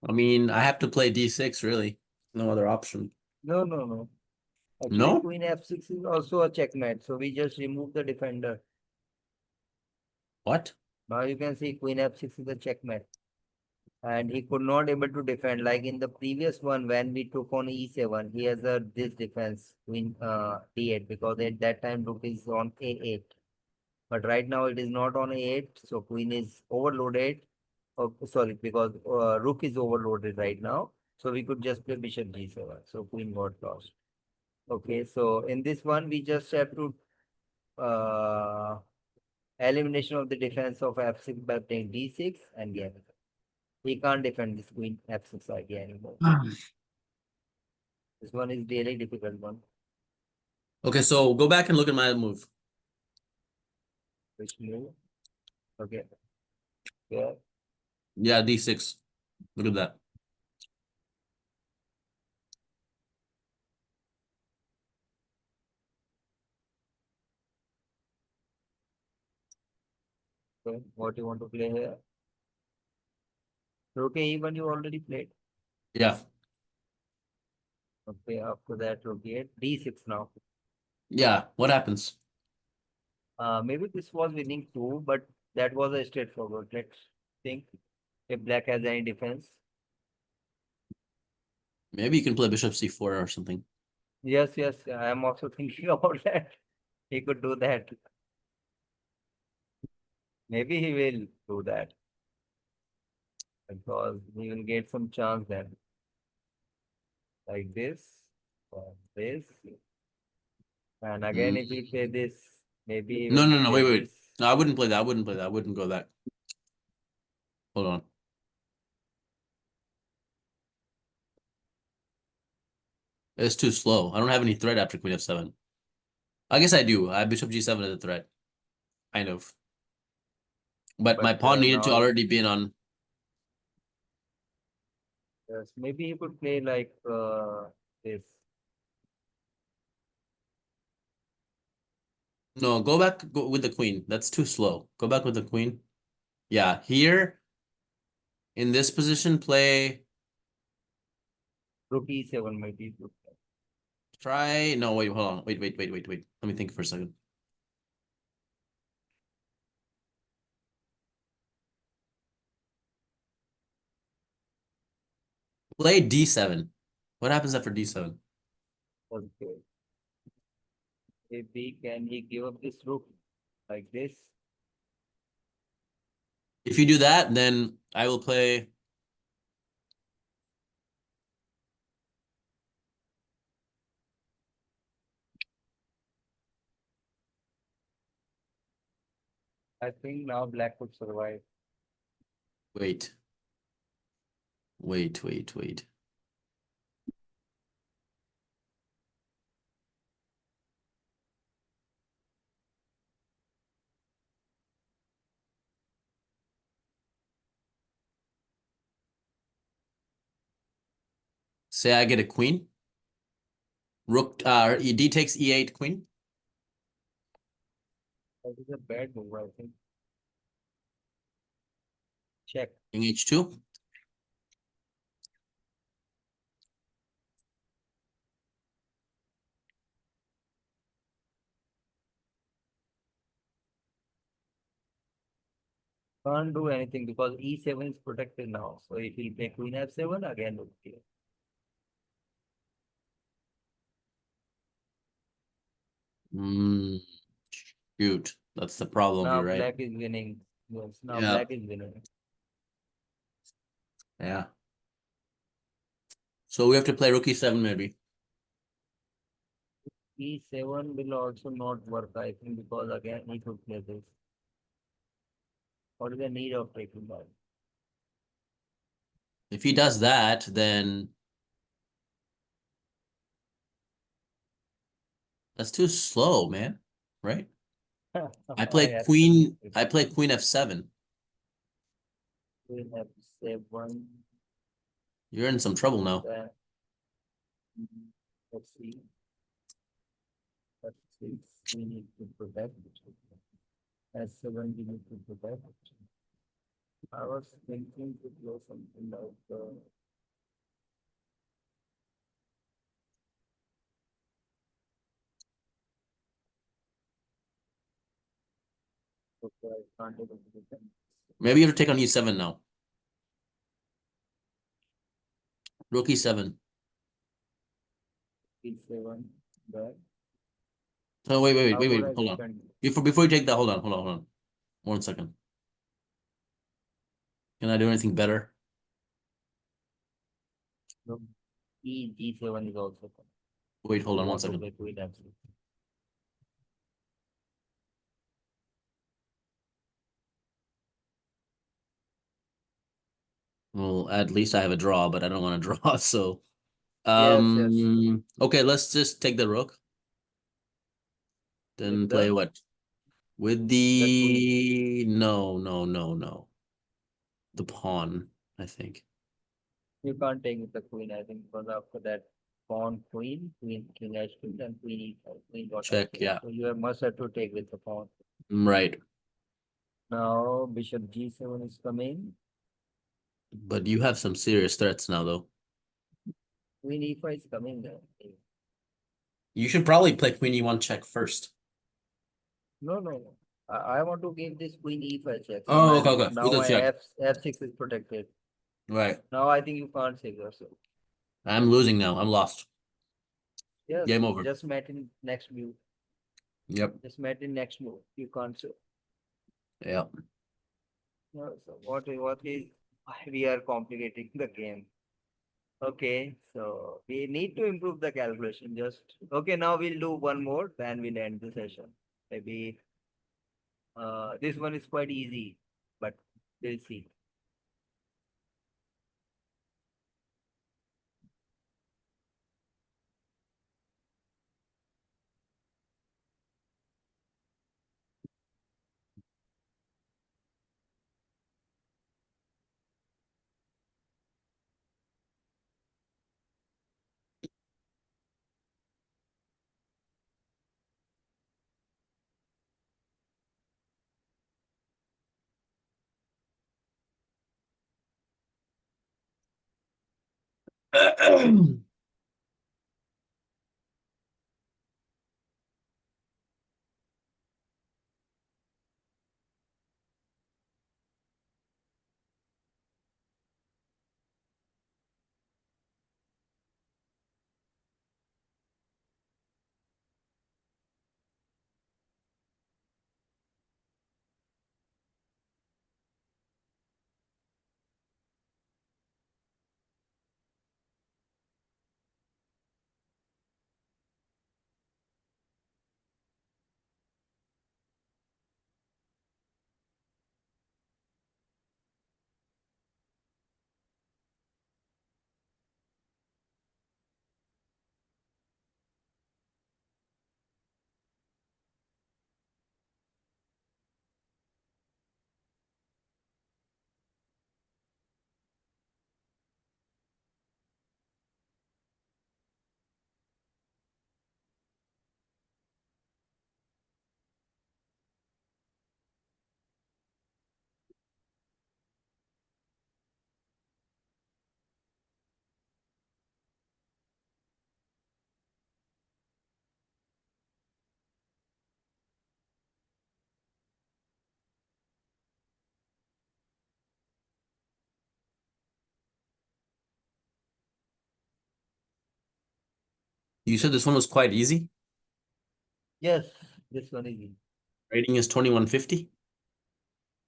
I mean, I have to play d6 really. No other option. No, no, no. Actually, No? queen f6 is also a checkmate. So we just remove the defender. What? Now you can see queen f6 is a checkmate. And he could not able to defend. Like in the previous one, when we took on e7, he has a this defense queen d8 because at that time rook is on a8. But right now it is not on a8, so queen is overloaded. Oh, sorry, because rook is overloaded right now. So we could just play bishop g7. So queen got lost. Okay, so in this one, we just have to elimination of the defense of f6 by playing d6 and yeah. He can't defend this queen f6 idea anymore. This one is really difficult one. Okay, so go back and look at my move. Which move? Okay. Yeah. Yeah, d6. Look at that. Okay. What you want to play here? Okay, even you already played. Yeah. Okay, after that, okay, d6 now. Yeah. What happens? Maybe this was winning too, but that was a straightforward. Let's think if black has any defense. Maybe you can play bishop c4 or something. Yes, yes, I am also thinking about that. He could do that. Maybe he will do that because he will get some chance then. Like this, or this. And again, if he play this, maybe he No, will no, no. play Wait. this. No, I wouldn't play that. I wouldn't play that. I wouldn't go that. Hold on. It's too slow. I don't have any threat after queen f7. I guess I do. I have bishop g7 as a threat. Kind of. But my But pawn needed to now, already be on. yes, maybe he could play like this. No, go back with the queen. That's too slow. Go back with the queen. Yeah, here in this position, play. Rook e7 maybe. Try. No, wait, hold on. Wait. Let me think for a second. Play d7. What happens after d7? Okay. Maybe can he give up this rook like this? If you do that, then I will play. I think now black could survive. Wait. Wait. Say I get a queen. Rook, d takes e8 queen. That is a bad move, I think. Check. King h2. Can't do anything because e7 is protected now. So if he play queen f7, again okay. Shoot, that's the problem. Now You're right. black is winning. Yes, now Yeah. black is winning. Yeah. So we have to play rook e7 maybe. E7 will also not work, I think, because again he could play this. What is the need of taking that? If he does that, then that's too slow, man. Right? I play queen. I play queen f7. Queen f7. You're in some trouble now. Let's see. F6 we need to protect. S7 we need to protect. I was thinking to play something like okay, I can't able to do that. Maybe you have to take on E7 now. Rook E7. E7, there. Oh, wait, How could I hold on. defend? Before you take that, hold on. 1 second. Can I do anything better? No. G7 is also fine. Wait, hold You on one want to second. play queen actually. Well, at least I have a draw, but I don't want to draw, so Yes. okay, let's just take the rook. Then With play the what? With queen. the no. The pawn, I think. You can't take with the queen, I think, because after that pawn king h2, then queen e5, queen got Check, h2. yeah. So you must have to take with the pawn. Right. Now bishop g7 is coming. But you have some serious threats now, though. Queen e5 is coming there. You should probably play queen e1 check first. No. I want to give this queen e5 check. So Oh, okay. now With the my check. f6 is protected. Right. Now I think you can't save yourself. I'm losing now. I'm lost. Yes, Game over. just met in next move. Yep. Just met in next move. You can't save. Yeah. No, so what is why we are complicating the game? Okay, so we need to improve the calculation. Just okay, now we'll do one more, then we'll end the session. Maybe this one is quite easy, but we'll see. You said this one was quite easy. Yes, this one is easy. Rating is 2150.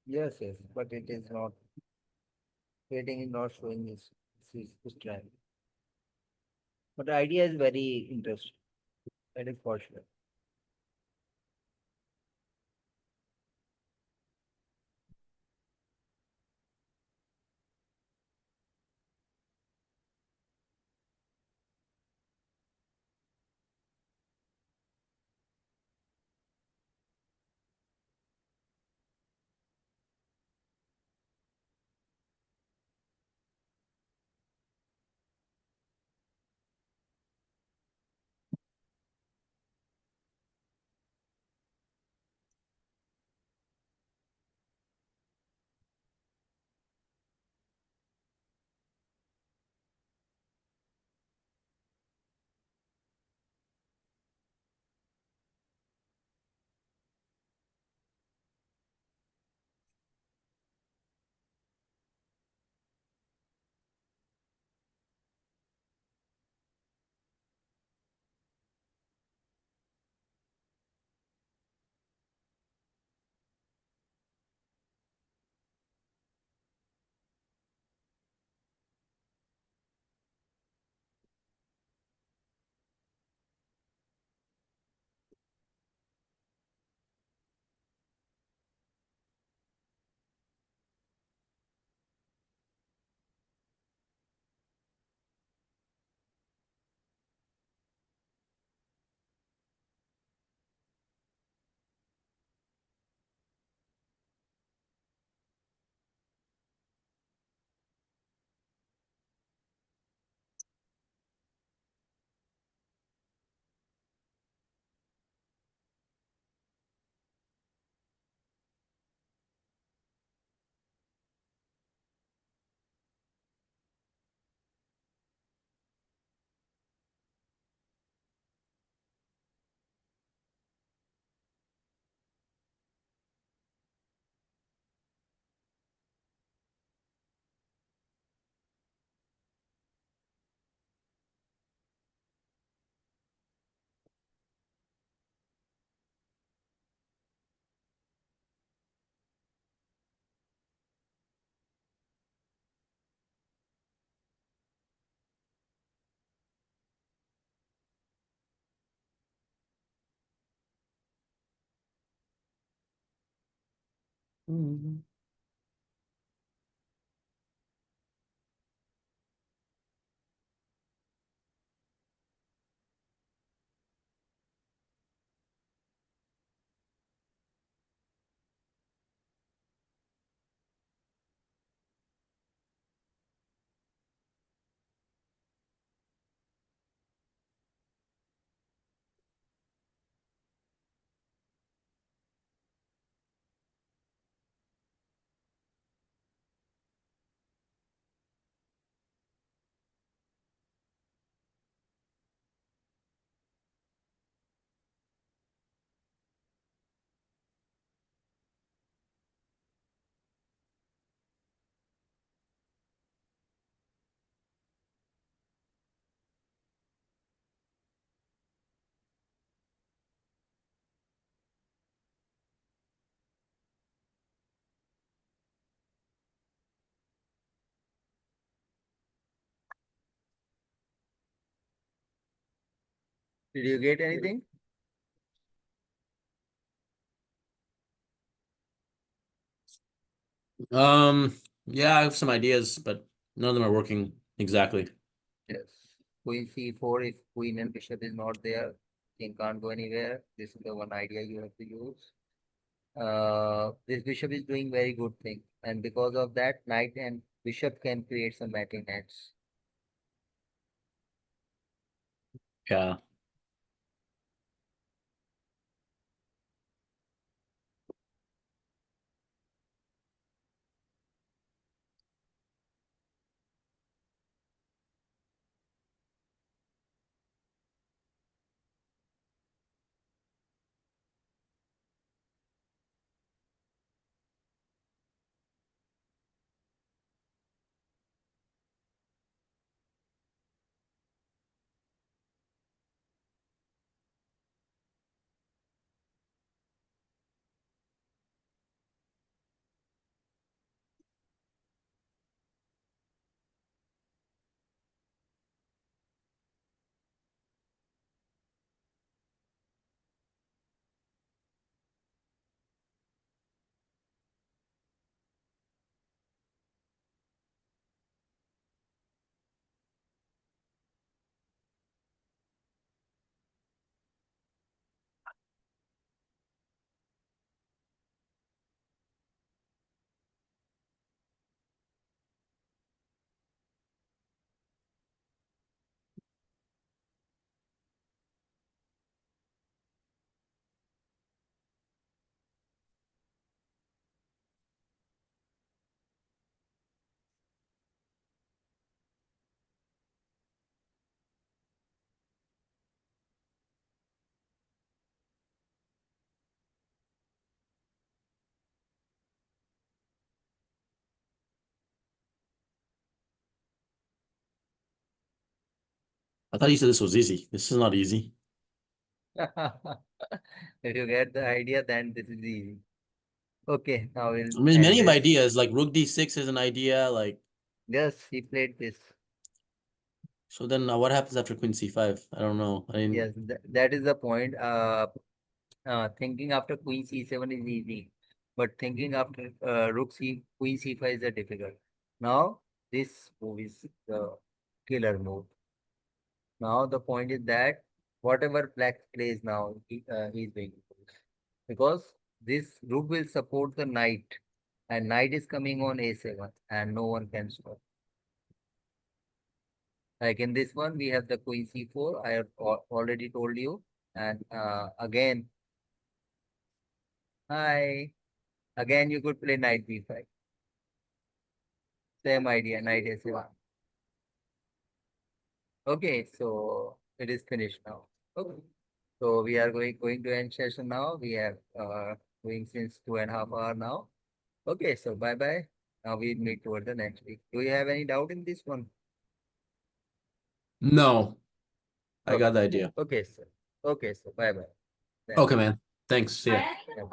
Yes, but it is not. Rating is not showing this trend. But the idea is very interesting. That is for sure. Did you get anything? Yeah, I have some ideas, but none of them are working exactly. Yes. Queen c4, if queen and bishop is not there, king can't go anywhere. This is the one idea you have to use. This bishop is doing very good thing. And because of that, knight and bishop can create some matching nets. Yeah. I thought you said this was easy. This is not easy. If you get the idea, then this is easy. Okay, now we'll I mean, end many of this. ideas, like rook d6 is an idea. Like, Yes, he played this. so then what happens after queen c5? I don't know. I mean, Yes, that is the point. Thinking after queen c7 is easy, but thinking after queen c5 is a difficult. Now this move is the killer move. Now the point is that whatever black plays now, he's going to lose because this rook will support the knight, and knight is coming on a7, and no one can stop. Like in this one, we have the queen c4. I have already told you, and again, hi. Again, you could play knight b5. Same idea, knight a7. Okay, so it is finished now. Okay. So we are going to end session now. We have going since 2.5 hours now. Okay, so bye bye. Now we meet toward the next week. Do you have any doubt in this one? no, I got Okay. the idea. Okay, sir. Okay, so bye bye. Okay, man. Thanks. See ya. Yeah.